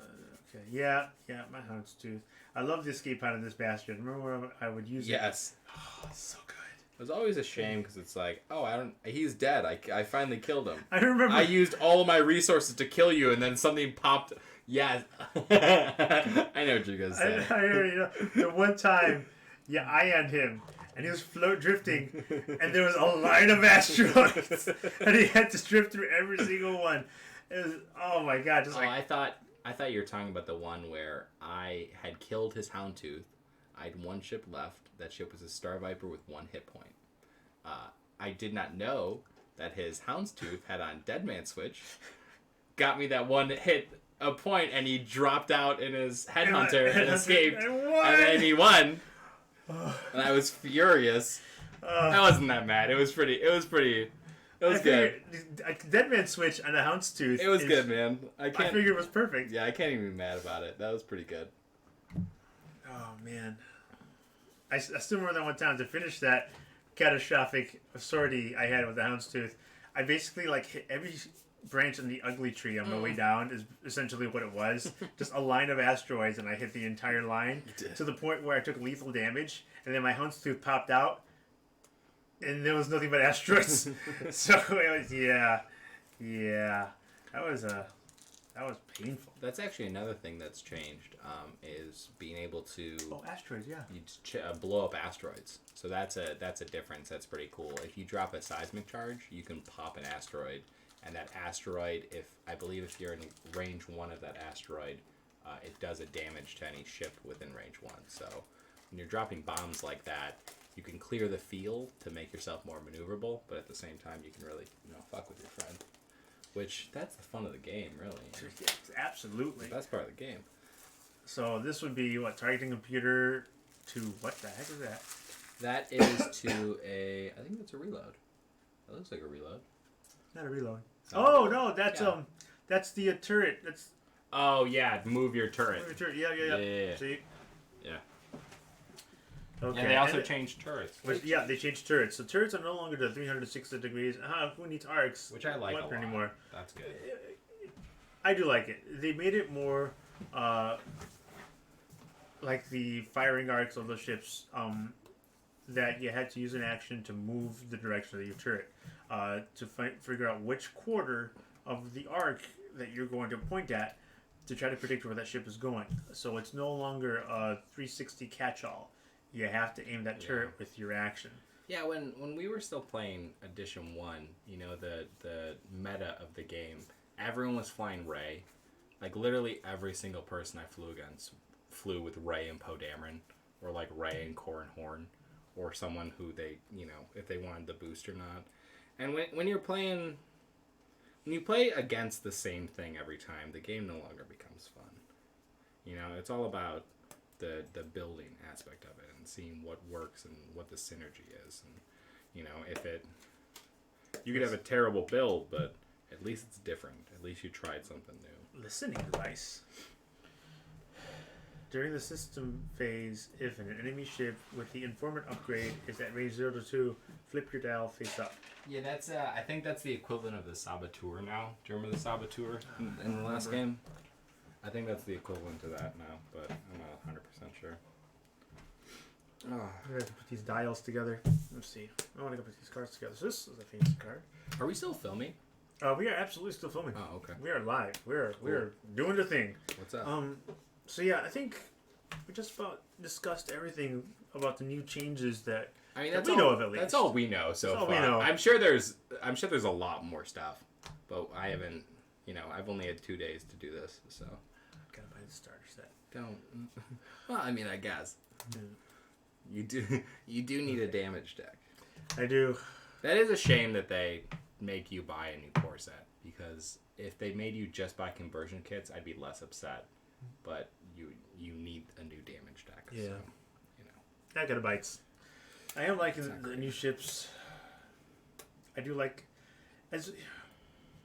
Okay. Yeah. My houndstooth. I love the escape pod of this bastard. Remember when I would use it? Yes. Oh, it's so good. It was always a shame because it's like, oh, I don't. He's dead. I finally killed him. I remember. I used all of my resources to kill you, and then something popped. Yes. I know what you're gonna say. I you know, the one time, I and him, and he was float drifting, and there was a line of asteroids, and he had to drift through every single one. It was, oh my god, just Oh, like I thought you were talking about the one where I had killed his Houndtooth. I had one ship left. That ship was a Star Viper with 1 hit point. I did not know that his Houndstooth had on Deadman Switch. Got me that one hit a point, and he dropped out in his Headhunter and escaped, and and then he won. And I was furious. I wasn't that mad. It was good. Deadman Switch and a Houndstooth. It was good, man. I figured it was perfect. Yeah, I can't even be mad about it. That was pretty good. Oh man, I still remember that one time to finish that catastrophic sortie I had with the Houndstooth. I basically hit every branch in the ugly tree on my way down. Is essentially what it was. Just a line of asteroids, and I hit the entire line to the point where I took lethal damage, and then my Houndstooth popped out, and there was nothing but asteroids. So it was that was painful. That's actually another thing that's changed, is being able to Asteroids, yeah. blow up asteroids. So that's a difference. That's pretty cool. If you drop a seismic charge, you can pop an asteroid, and that asteroid, if you're in range 1 of that asteroid, it does a damage to any ship within range 1. So when you're dropping bombs like that, you can clear the field to make yourself more maneuverable, but at the same time, you can really fuck with your friend. Which, that's the fun of the game, really. Absolutely. The best part of the game. So this would be targeting computer to what the heck is that? That is to I think that's a reload. That looks like a reload. Not a reload. Oh, no, that's yeah. that's the turret. That's Oh yeah, move your turret. Yeah. See? Yeah. Okay. Yeah, they also changed turrets. They changed turrets. So turrets are no longer the 360 degrees. Who needs arcs? Which I like a lot. Anymore. That's good. I do like it. They made it more like the firing arcs of the ships, that you had to use an action to move the direction of your turret, to figure out which quarter of the arc that you're going to point at to try to predict where that ship is going. So it's no longer a 360 catch-all. You have to aim that turret with your action. Yeah, when we were still playing Edition 1, the meta of the game, everyone was flying Rey. Like, literally every single person I flew against flew with Rey and Poe Dameron, or like Rey and Corran Horn, or someone who they, if they wanted the boost or not. And when you play against the same thing every time, the game no longer becomes fun. It's all about the building aspect of it and seeing what works and what the synergy is. And, you could have a terrible build, but at least it's different. At least you tried something new. Listening device. During the system phase, if an enemy ship with the informant upgrade is at range 0 to 2, flip your dial face up. Yeah, that's. I think that's the equivalent of the Saboteur now. Do you remember the Saboteur in the last game? I think that's the equivalent to that now, but I'm not 100% sure. Oh. I have to put these dials together. Let's see. I want to go put these cards together. So this is a fancy card. Are we still filming? We are absolutely still filming. Oh, okay. We are live. We're doing the thing. What's up? So yeah, I think we just about discussed everything about the new changes that that's we know of at least. That's all we know so that's all far. we know. I'm sure there's a lot more stuff, but I haven't. I've only had 2 days to do this, so. Gotta buy the starter set. Don't. Well, I guess. Yeah. You do need a damage deck. I do. That is a shame that they make you buy a new core set, because if they made you just buy conversion kits, I'd be less upset. But you need a new damage deck. Yeah. So, I got bites. I am liking the new ships. I do like as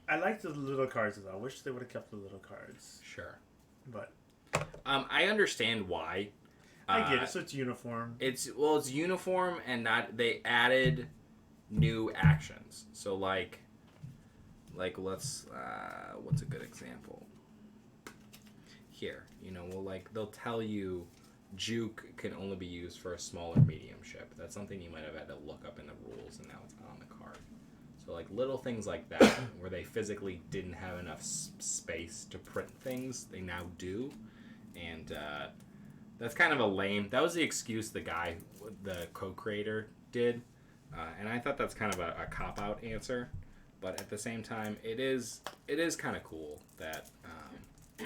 I like the little cards though. I wish they would have kept the little cards, Sure. but I understand why. I get it. So it's uniform. It's uniform and not they added new actions. So like let's what's a good example? Here, they'll tell you juke can only be used for a small or medium ship. That's something you might have had to look up in the rules, and now it's on the card. So like little things like that, where they physically didn't have enough space to print things, they now do, and that's kind of a lame. That was the excuse the guy, the co-creator, did, and I thought that's kind of a cop-out answer. But at the same time, it is kind of cool that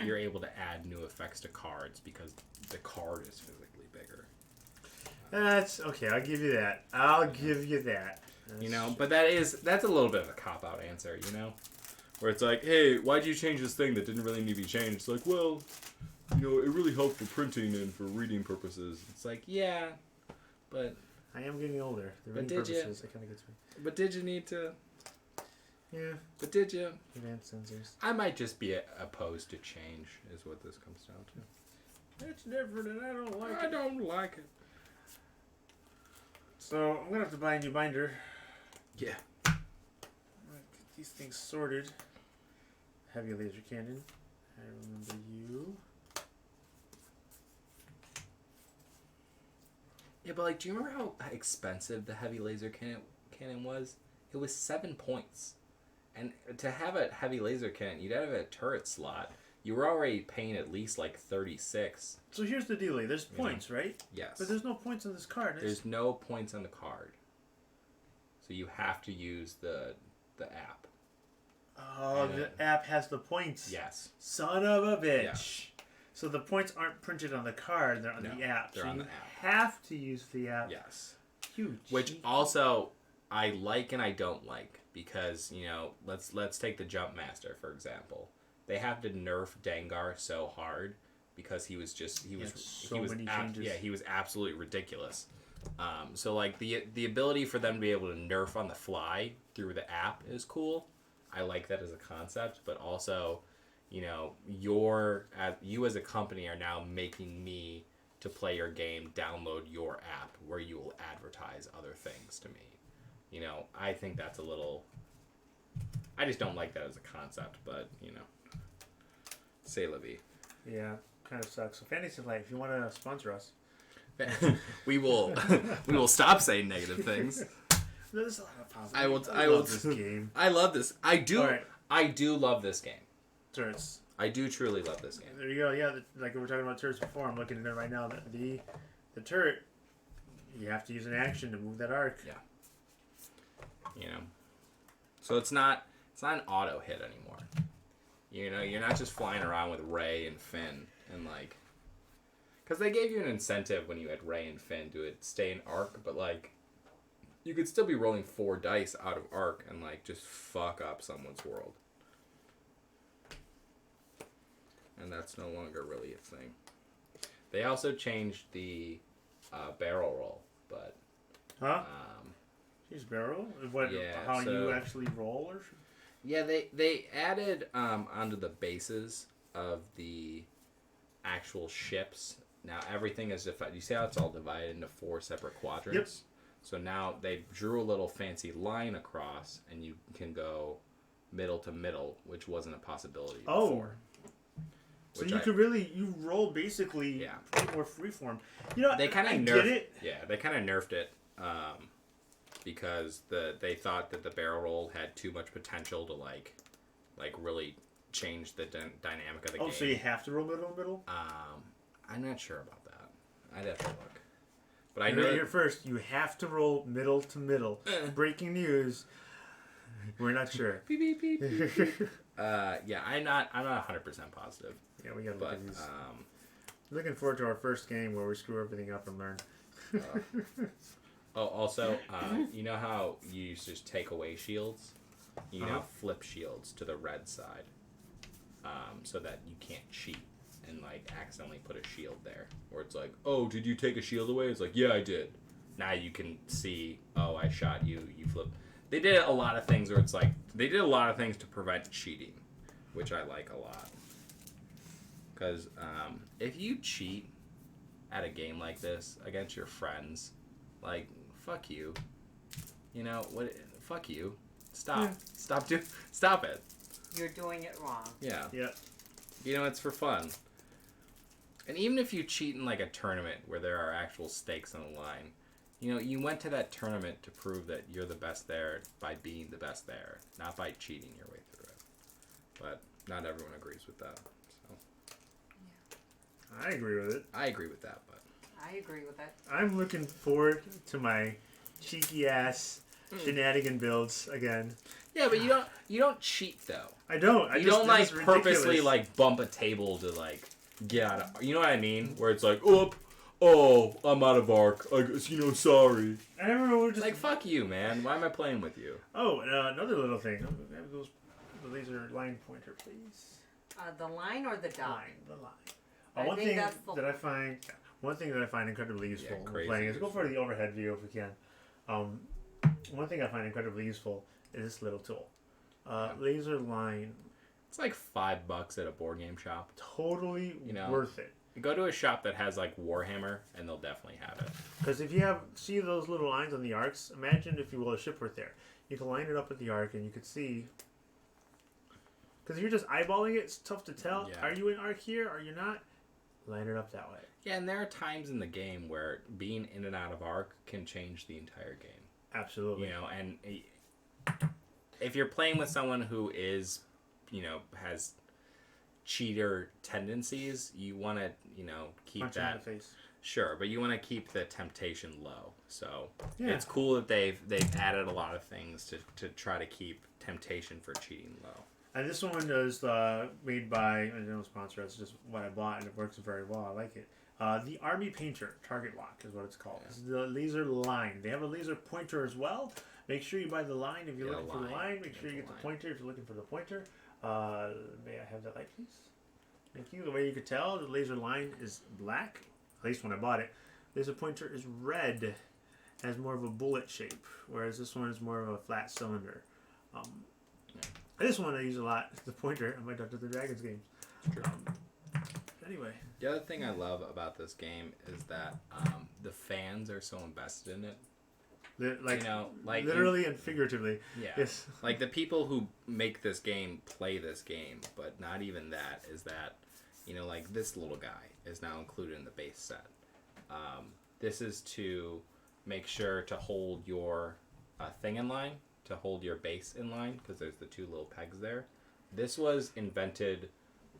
you're able to add new effects to cards because the card is physically bigger. That's okay. I'll give you that. I'll give you that. But that's a little bit of a cop-out answer, where it's like, hey, why'd you change this thing that didn't really need to be changed? It's like, well, it really helped for printing and for reading purposes. It's like, yeah, but I am getting older. The but reading did you? purposes, it kind of gets me. But did you need to? Yeah. But did you? Advanced sensors. I might just be opposed to change, is what this comes down to. It's different, and I don't like I it. don't like it. So I'm gonna have to buy a new binder. Yeah. Get these things sorted. Heavy laser cannon. I remember you. Yeah, but do you remember how expensive the heavy laser cannon was? It was 7 points. And to have a heavy laser cannon, you'd have a turret slot. You were already paying at least 36. So here's the deal. There's points, right? Yes. But there's no points on this card. There's no points on the card. So you have to use the app. Oh, the app has the points. Yes. Son of a bitch. Yeah. So the points aren't printed on the card; they're on the app. They're so on you the app. have to use the app. Yes. Huge. Which also I like and I don't like because let's take the Jump Master for example. They have to nerf Dengar so hard because he was many changes. Yeah, he was absolutely ridiculous. So the ability for them to be able to nerf on the fly through the app is cool. I like that as a concept, but also, you as a company are now making me to play your game download your app where you will advertise other things to me. I think that's a little. I just don't like that as a concept, but c'est la vie. Yeah, kind of sucks. So Fantasy Flight, if you want to sponsor us, we will stop saying negative things. there's a lot of positive. I will love this game. I love this. I do. All right. I do love this game. Turrets. I do truly love this game. There you go. Yeah, like we were talking about turrets before. I'm looking at it right now. The turret, you have to use an action to move that arc. Yeah. So it's not an auto hit anymore. You're not just flying around with Ray and Finn and because they gave you an incentive when you had Ray and Finn to stay in arc, but you could still be rolling 4 dice out of arc and just fuck up someone's world. And that's no longer really a thing. They also changed the barrel roll, but Huh? Jeez, barrel? What? Yeah, how so- you actually roll? Or yeah, they added onto the bases of the actual ships. Now everything is divided. You see how it's all divided into 4 separate quadrants? Yep. So now they drew a little fancy line across, and you can go middle to middle, which wasn't a possibility before. So you roll basically pretty more freeform. They kind of nerfed get it. Yeah, they kind of nerfed it because they thought that the barrel roll had too much potential to really change the dynamic of the game. Oh, so you have to roll middle? I'm not sure about that. I'd have to look. But I You know heard it here first. You have to roll middle to middle. Breaking news. We're not sure. Beep, beep, beep, beep, beep. Yeah, I'm not 100% positive. Yeah, we gotta look at these. But Looking forward to our first game where we screw everything up and learn. also, you know how you used to just take away shields? You now flip shields to the red side, so that you can't cheat and accidentally put a shield there. Where it's oh, did you take a shield away? It's yeah, I did. Now you can see, oh, I shot you. You flip. they did a lot of things where it's like they did a lot of things to prevent cheating, which I like a lot. Because if you cheat at a game like this against your friends, like, fuck you. You know what? Fuck you. Stop. Stop it. You're doing it wrong. Yeah. Yeah. You know, it's for fun. And even if you cheat in like a tournament where there are actual stakes on the line, you know, you went to that tournament to prove that you're the best there by being the best there, not by cheating your way through it. But not everyone agrees with that. So I agree with it. I agree with that, but I agree with that. I'm looking forward to my cheeky ass shenanigan builds again. yeah, but you don't cheat though. I don't. You don't like purposely like bump a table to like get out of. You know what I mean? Where it's like, oh, I'm out of arc. I guess, you know, sorry. I remember we were just Like, fuck you, man. Why am I playing with you? Oh, and, another little thing. Have those the laser line pointer, please. The line or the dot? The line. I One think thing that's the- that I find, incredibly useful when crazy playing is go useful. for the overhead view if we can. One thing I find incredibly useful is this little tool. Laser line, It's like $5 at a board game shop. totally You know. worth it. Go to a shop that has like Warhammer, and they'll definitely have it. Because if you see those little lines on the arcs, imagine if you will a ship right there. You can line it up with the arc, and you could see. Because if you're just eyeballing it, it's tough to tell. Yeah. Are you in arc here? Are you not? Line it up that way. Yeah, and there are times in the game where being in and out of arc can change the entire game. Absolutely. You know, and if you're playing with someone who is, you know, has cheater tendencies, you want to, you know, keep Punch him in that. the face. Sure, but you want to keep the temptation low. So Yeah. it's cool that they've added a lot of things to try to keep temptation for cheating low. And this one is made by, I don't sponsor, it's just what I bought and it works very well. I like it. The Army Painter Target Lock is what it's called. It's the laser line. They have a laser pointer as well. Make sure you buy the line if you're looking for the line. Make sure you get the pointer if you're looking for the pointer. May I have that light, please? Thank you. The way you could tell, the laser line is black. At least when I bought it. Laser pointer is red. Has more of a bullet shape, whereas this one is more of a flat cylinder. This one I use a lot. The pointer on my Dungeons and Dragons games. True. Anyway. The other thing I love about this game is that the fans are so invested in it. Like, you know, like literally and figuratively. Yeah. Yes. Like the people who make this game play this game, but not even that is that, you know, like this little guy is now included in the base set. This is to make sure to hold your thing in line, to hold your base in line, because there's the two little pegs there. This was invented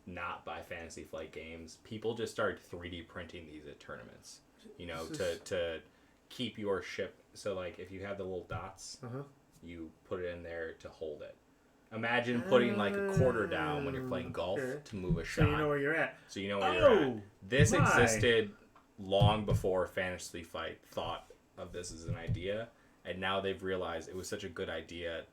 not by Fantasy Flight Games. People just started 3D printing these at tournaments, you know, to keep your ship. So like if you have the little dots, you put it in there to hold it. Imagine putting like a quarter down when you're playing golf to move a shot. So you know where you're at. So you know where you're at. This my. existed long before Fantasy Flight thought of this as an idea, and now they've realized it was such a good idea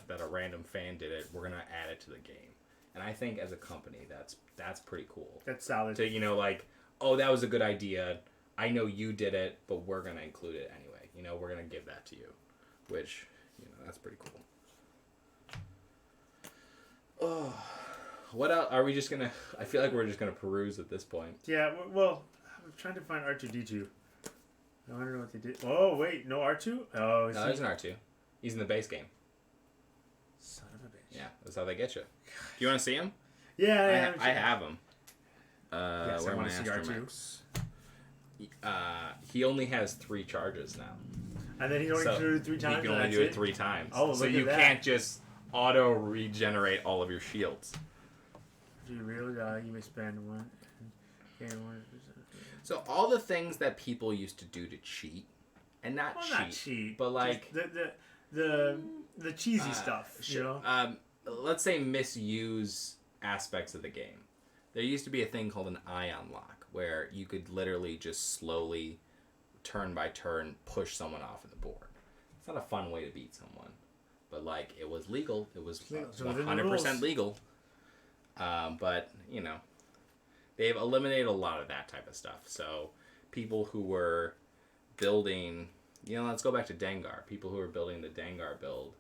that a random fan did it. We're gonna add it to the game, and I think as a company, that's pretty cool. That's solid. To, you know, like, oh, that was a good idea. I know you did it, but we're gonna include it anyway. You know, we're gonna give that to you, which, you know, that's pretty cool. Oh, what else? Are we just gonna? I feel like we're just gonna peruse at this point. Yeah, well, I'm trying to find R2D2. I don't know what they did. Oh, wait, no R2? Oh, is No, he? there's an R2. He's in the base game. Son of a bitch. Yeah, that's how they get you. Do you want to see him? Yeah, I have him. Yes, where I are my want to see R2. Astromechs? He only has 3 charges now. And then he's only do it 3 times. He can and only that's do it 3 times. Oh, so look you at that. can't just auto regenerate all of your shields. If you really you may spend one. Okay, one. So all the things that people used to do to cheat, and not cheat, but like just the cheesy stuff, you know. Let's say misuse aspects of the game. There used to be a thing called an ion lock, where you could literally just slowly, turn by turn, push someone off of the board. It's not a fun way to beat someone, but like it was legal. It was So within the 100% rules. legal. But you know, they've eliminated a lot of that type of stuff. So people who were building, you know, let's go back to Dengar. People who were building the Dengar build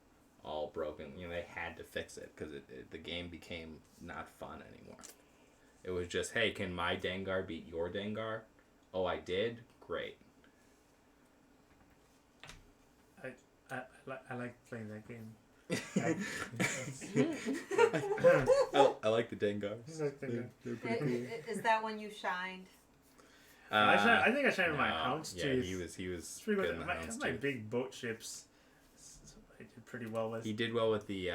all broken. You know, they had to fix it because the game became not fun anymore. It was just, hey, can my Dengar beat your Dengar? Oh, I did? Great. I like playing that game. I like the Dengars. They're pretty cool. Is that when you shined? I think I shined with my hounds yeah, too. he was It's pretty good good. in the hounds My too. big boat ships. I did pretty well with. He did well with the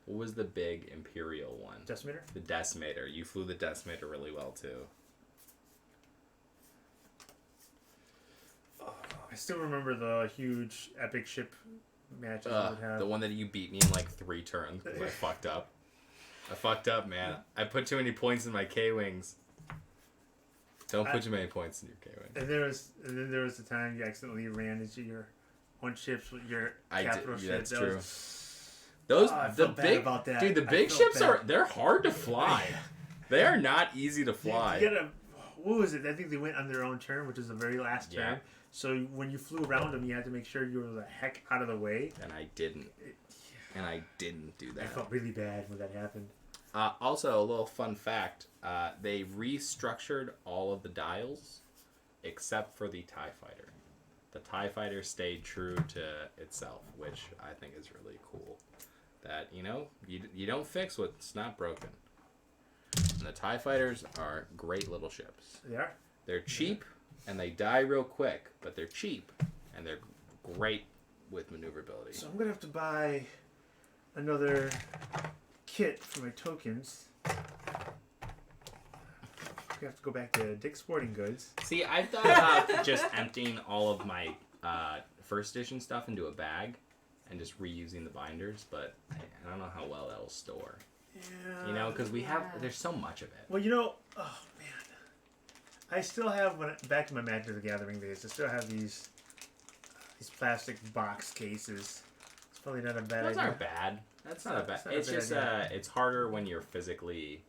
what was the big Imperial one? Decimator? The Decimator. You flew the Decimator really well too. I still remember the huge epic ship matches we would have. The one that you beat me in like 3 turns because I fucked up. I fucked up, man. I put too many points in my K-Wings. Don't put too many points in your K-Wings. And then there was the time you accidentally ran into your own ships with your capital ship. That's That true. was- I the felt bad big about that. dude, the I big felt ships bad. they're hard to fly. They are not easy to fly. You gotta, what was it? I think they went on their own turn, which is the very last turn. Yeah. So when you flew around them, you had to make sure you were the heck out of the way. And I didn't. And I didn't do I that. felt really bad when that happened. Also, a little fun fact: they restructured all of the dials except for the TIE Fighter. The TIE Fighter stayed true to itself, which I think is really cool. That you don't fix what's not broken. And the TIE Fighters are great little ships. They are? They're cheap and they die real quick, but they're cheap and they're great with maneuverability. So I'm gonna have to buy another kit for my tokens. We have to go back to Dick's Sporting Goods. See, I thought about just emptying all of my first edition stuff into a bag and just reusing the binders, but I don't know how well that'll store. Yeah. Because there's so much of it. Well, oh man, I still have back in my Magic the Gathering days. I still have these plastic box cases. It's probably not a bad Those idea. aren't bad. That's not a bad. It's not a It's bad just idea. it's harder when you're physically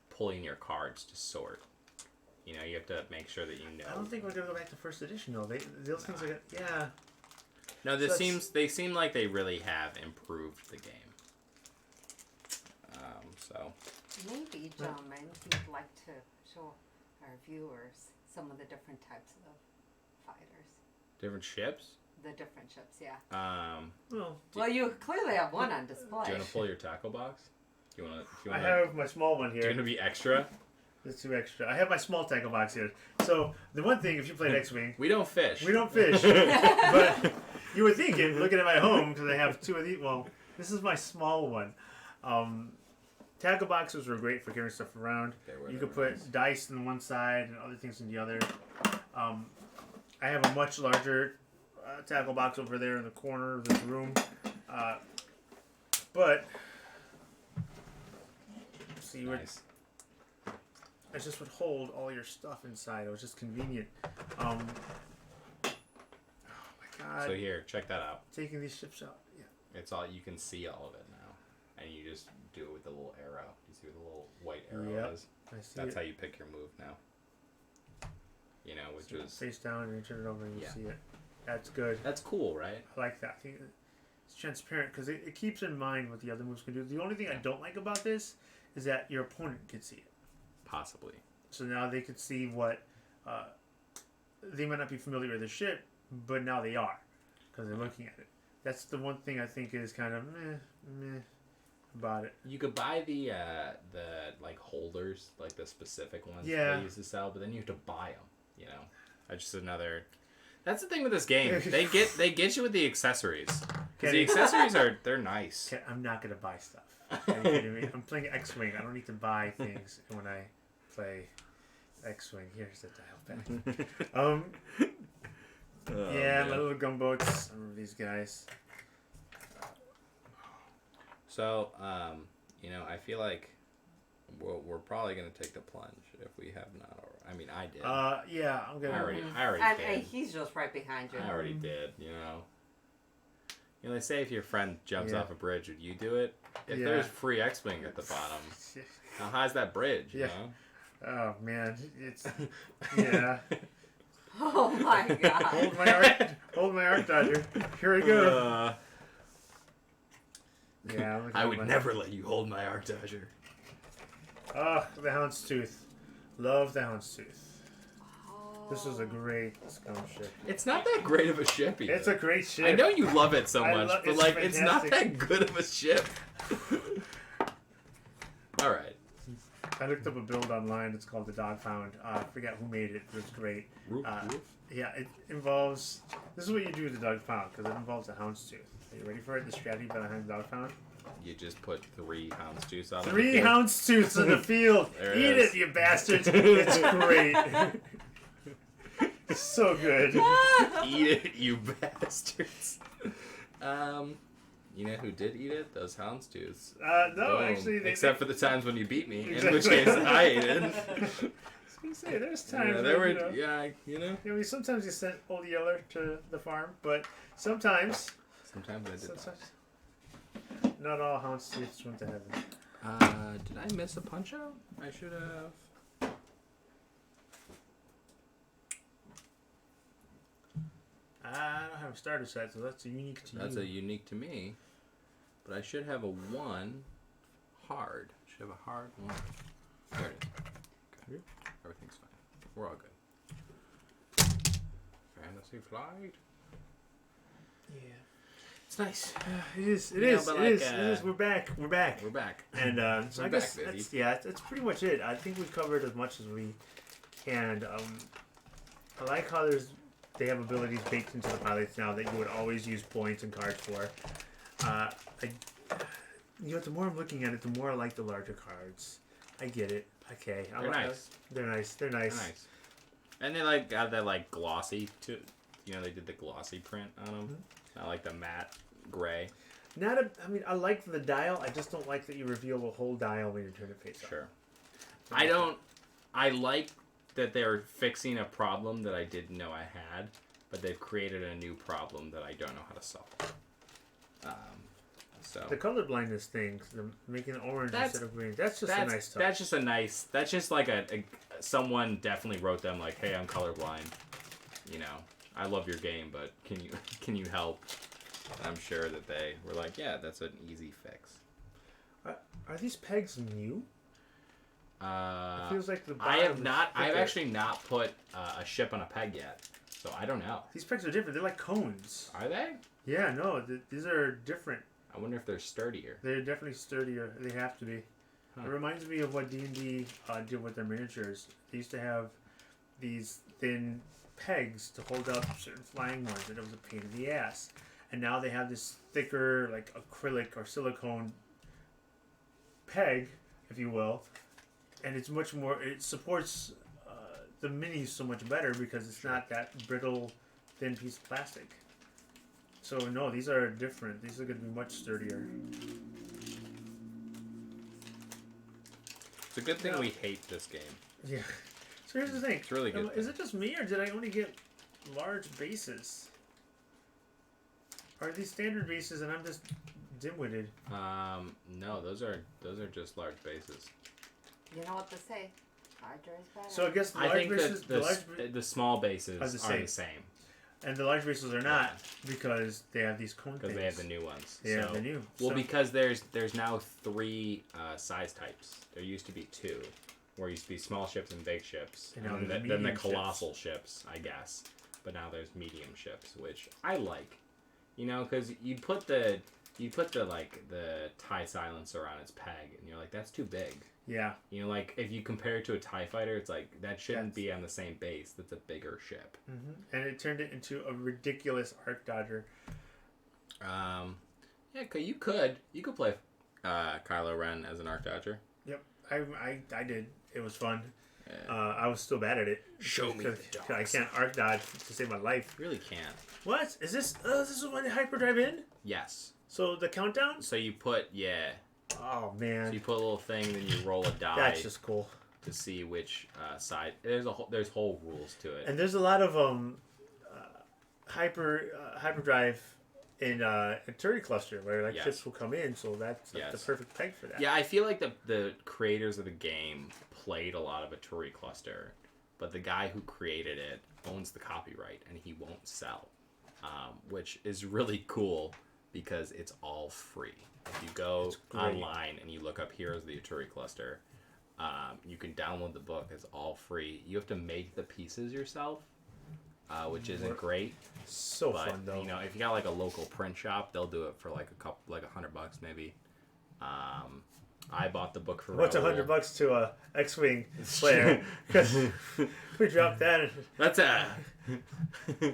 pulling your cards to sort. You have to make sure that you know. I don't think we're gonna go back to first edition though. Those things are yeah. No, So they seem like they really have improved the game. So Maybe, gentlemen, you'd like to show our viewers some of the different types of fighters. different ships. The different ships, yeah. Well, You clearly have one on display. Do you want to pull your tackle box? Do you want to? I have my small one Do you here. want to be extra? There's 2 extra. I have my small tackle box here. So the one thing, if you played X-Wing, We don't fish. we don't fish. But you were thinking, looking at my home, because I have 2 of these. Well, this is my small one. Tackle boxes were great for carrying stuff around. You could put dice on one side and other things on the other. I have a much larger tackle box over there in the corner of this room. But see, Nice. it just would hold all your stuff inside. It was just convenient. Oh my god! So here, check that out. Taking these ships out. Yeah. It's all you can see all of it now, and you just do it with the little arrow. You see what the little white arrow Yep. is? I see That's it. how you pick your move now. Which So was face down and you turn it over and you Yeah. see it. That's good. that's cool, right? I like that. I think it's transparent because it keeps in mind what the other moves can do. The only thing I don't like about this is that your opponent can see it. Possibly. So now they could see what they might not be familiar with the ship, but now they are because they're looking at it. That's the one thing I think is kind of meh about it. You could buy the like holders, like the specific ones Yeah. they used to sell, but then you have to buy them. That's just another. That's the thing with this game. They get you with the accessories. 'Cause the Kenny. accessories they're nice. Okay, I'm not gonna buy stuff. Are you kidding me? I'm playing X-Wing. I don't need to buy things when I play X-Wing. Here's the dial back. Oh, Yeah, man. my little gunboats. I remember these guys. So, I feel like we're probably gonna take the plunge if we have not already. I mean, I did. Yeah, I'm gonna. I already And did. he's just right behind you. I already did. They say if your friend jumps Yeah. off a bridge, would you do it? If Yeah. there's free X-wing at the bottom, how high's that bridge? Yeah. You know? Oh man, it's yeah. Oh my god. Hold my arc dodger. Here we go. Yeah, look I at would my- never let you hold my Arctoucher. Oh, the Houndstooth. Love the Houndstooth. Oh. This is a great scum ship. It's not that great of a ship either. It's a great ship. I know you love it so I much, lo- but it's like it's not fantastic. that good of a ship. All right. I looked up a build online. It's called the Dog Pound. I forget who made it. It was great. Woof, Uh, woof. Yeah, it involves. This is what you do with the Dog Pound because it involves a Houndstooth. Are you ready for it? The strategy behind the Dog Pound. You just put 3 Houndstooth out. 3 Houndstooths in the field. There it Eat is. it, you bastards! It's great. It's so good. Eat it, you bastards. You know who did eat it? Those Houndstooths. No, Boom. actually, Except for the times when you beat me, in Exactly. which case I ate it. I was gonna say, there's times Yeah, when, there were, you know, yeah, you know. I mean, sometimes you send Old Yeller to the farm, but sometimes Sometimes I did. sometimes not all Houndstooths went to heaven. Did I miss a punch out? I should have. I don't have a starter set, so that's unique to That's you. a unique to me. But I should have a 1 hard. Should have a hard 1. There it is. Okay. Everything's fine. We're all good. Fantasy Flight. Yeah. It's nice. It is. It You know, is. but It like, is. It is. We're back. We're back. We're back. And so We're I guess back, baby. that's pretty much it. I think we covered as much as we can. I like how they have abilities baked into the pilots now that you would always use points and cards for. The more I'm looking at it, the more I like the larger cards. I get it. Okay. They're nice. They're nice. They're nice. Nice. And they like got that like glossy too. You know, they did the glossy print on them. Not like the matte gray. I mean, I like the dial. I just don't like that you reveal the whole dial when you turn it face up. Sure. I like that they're fixing a problem that I didn't know I had, but they've created a new problem that I don't know how to solve. So The color blindness thing, making it orange That's- instead of green, that's just a nice touch. that's just a nice. That's just like a someone definitely wrote them like, hey, I'm colorblind. You know, I love your game, but can you help? And I'm sure that they were like, yeah, that's an easy fix. Are these pegs new? It feels like the I have bottom not. is I've thicker. actually not put a ship on a peg yet, so I don't know. These pegs are different. They're like cones. Are they? Yeah, no, these are different. I wonder if they're sturdier. They're definitely sturdier. They have to be. Huh. It reminds me of what D&D did with their miniatures. They used to have these thin pegs to hold up certain flying ones, and it was a pain in the ass. And now they have this thicker, like acrylic or silicone peg, if you will, and it's much more. It supports the minis so much better because it's not that brittle, thin piece of plastic. So no, these are different. These are going to be much sturdier. It's a good thing Yeah. we hate this game. Yeah. So here's the thing. It's really good. Is it just me, or did I only get large bases? Are these standard bases, and I'm just dim-witted? No, those are just large bases. You know what to say. Larger is better. So I guess the I large think bases, that the small bases Are are the the same. same and the large bases are not because they have these cone because things. they have the new ones. Yeah, so, the new. Well, So- because there's now 3 size types. There used to be 2, where it used to be small ships and big ships, And now and there's then the medium colossal ships, I guess. But now there's medium ships, which I like. You know, because you put the like the TIE silencer on its peg, and you're like, that's too big. Yeah. You know, like if you compare it to a TIE fighter, it's like that shouldn't be on the same base. That's a bigger ship. And it turned it into a ridiculous arc dodger. Yeah, you could play Kylo Ren as an Arc Dodger. Yep. I did. It was fun. Yeah. I was still bad at it. Show me the 'Cause dark I can't arc dodge to save my life. You really can't. What is this? This is when they hyperdrive in. Yes. So the countdown. So you put Oh man, So you put a little thing, then you roll a die that's just cool. to see which side. There's whole rules to it. And there's a lot of hyperdrive in Turret Cluster where like Yes. ships will come in, so that's like, the Yes. perfect peg for that. Yeah, I feel like the creators of the game played a lot of Aturi Cluster, but the guy who created it owns the copyright and he won't sell, which is really cool because it's all free. If you go online and you look up Heroes of the Aturi Cluster, you can download the book. It's all free. You have to make the pieces yourself, which isn't great. So But fun though. you know, if you got like a local print shop, they'll do it for like $100 maybe. I bought the book for What's Raoul. $100 to a X-wing player? Because we dropped that. That's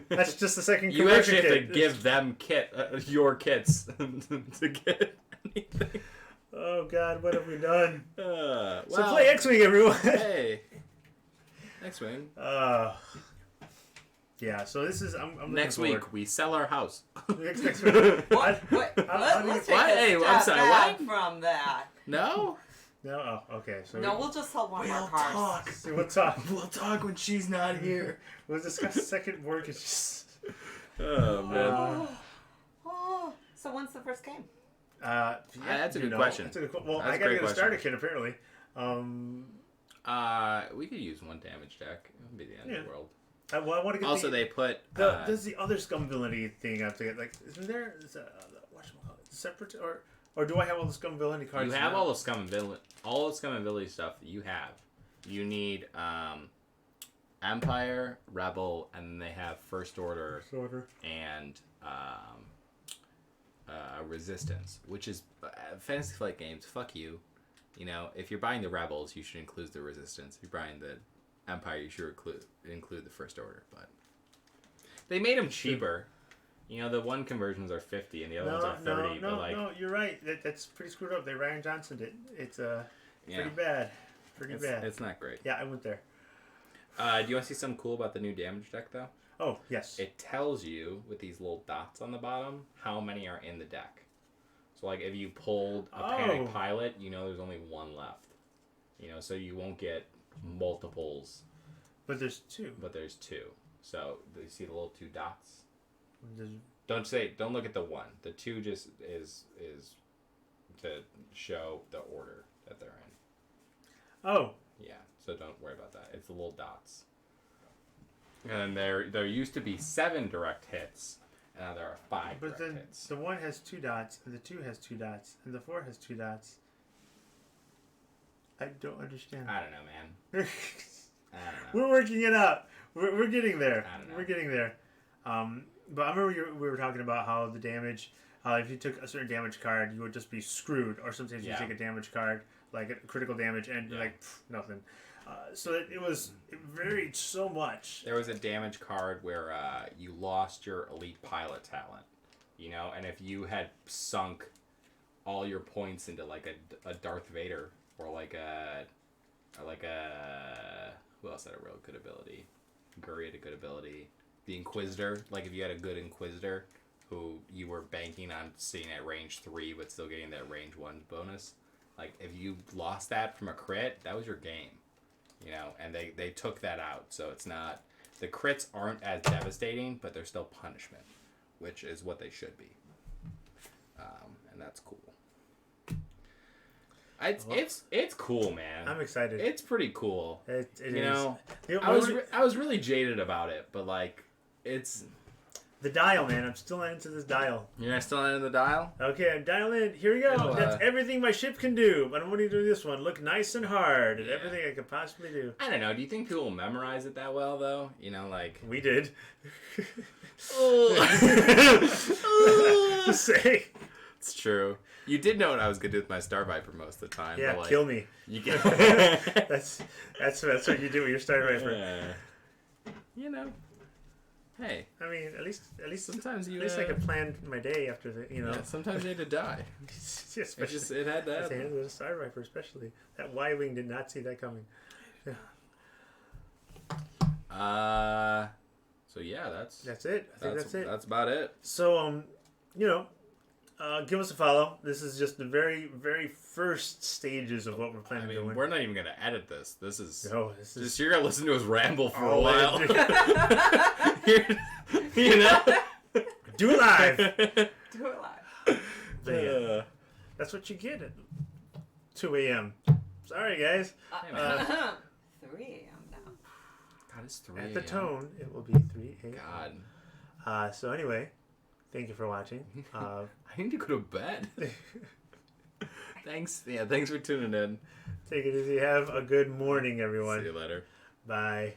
That's just the second you conversion actually have kit. to give them your kits to get anything. Oh God, what have we done? Well, So play X-wing, everyone. Hey, next wing. Yeah. So this is I'm looking Next forward. week we sell our house. Next week. What? Let's take What? a Hey, I'm step sorry, back what? from that. No. No. Oh, okay. So No, we'll just sell one of our cars. So we'll talk. We'll talk when she's not here. We'll discuss second mortgages. Oh man. Oh, so when's the first game? Yeah, that's a you good know, question. That's a good, well, That's I a gotta great get a starter question. kit apparently. We could use one damage deck. It would be the end of the world. I want to get Also, they put there's the other scum villainy thing I have to get. Like, isn't there whatchamacallit, separate or do I have all the scum villainy cards? you have now? all the scum and villainy stuff that you have. You need Empire, Rebel, and then they have First Order and Resistance, which is Fantasy Flight Games. Fuck you. You know, if you're buying the Rebels, you should include the Resistance. If you're buying the Empire, you should include the First Order. But they made them cheaper. You know, the one conversions are 50 and the other ones are 30. No, but like, no, you're right. That's pretty screwed up. They Ryan Johnsoned it. It's pretty bad. Pretty bad. It's not great. Yeah, I went there. Do you want to see something cool about the new damage deck, though? Oh, yes. It tells you, with these little dots on the bottom, how many are in the deck. So, like, if you pulled a Panic Pilot, you know there's only one left. You know, so you won't get multiples. But there's two. But there's two. So, do you see the little two dots? There's- Don't look at the one. The two just is to show the order that they're in. Oh. Yeah, so don't worry about that. It's the little dots. And there used to be 7 direct hits, and now there are 5 But direct then hits. the 1 has 2 dots, and the 2 has 2 dots, and the 4 has 2 dots. I don't understand. I don't know, man. I don't know. We're working it out. We're getting there. I don't know. We're getting there. But I remember we were talking about how the damage, if you took a certain damage card, you would just be screwed. Or sometimes you take a damage card, like a critical damage, and nothing. So it varied so much. There was a damage card where you lost your elite pilot talent, you know, and if you had sunk all your points into like a Darth Vader or like a who else had a real good ability? Guri had a good ability. The Inquisitor, like if you had a good Inquisitor who you were banking on seeing at range 3 but still getting that range 1 bonus, like if you lost that from a crit, that was your game. You know, and they took that out, so it's not, the crits aren't as devastating, but they're still punishment, which is what they should be, and that's cool. It's cool, man. I'm excited. It's pretty cool. It You is. know, The- I was really jaded about it, but like, it's, the dial, man. I'm still into this dial. you're still in the dial. Okay, I'm dialing in. Here we go. It'll, That's everything my ship can do. But I'm going to do this one. Look nice and hard. And Yeah. everything I could possibly do. I don't know. Do you think people will memorize it that well, though? You know, like. We did. It's Just say. true. You did know what I was gonna do with my Star Viper most of the time. Yeah, but like, kill me. You get. That's what you do with your Star Viper. You know. Hey. I mean, at least Sometimes you. at least I could plan my day after the Yeah, sometimes you had to die. especially It had to at the happen. end of the Star Viper, especially that Y-wing did not see that coming. So yeah, that's it. I think that's it. That's about it. So give us a follow. This is just the very, very first stages of what we're I planning on mean, doing. we're not even gonna edit this. This is This is just you're gonna listen to us ramble for a all while. I You know. do live. Do it live. But yeah, that's what you get at 2 a.m. Sorry, guys. Hey, man. 3 a.m. now. God, it's 3 At the a.m. tone, it will be 3 a.m. God. So anyway, Thank you for watching. I need to go to bed. Thanks. Yeah, thanks for tuning in. Take it easy. Have a good morning, everyone. See you later. Bye.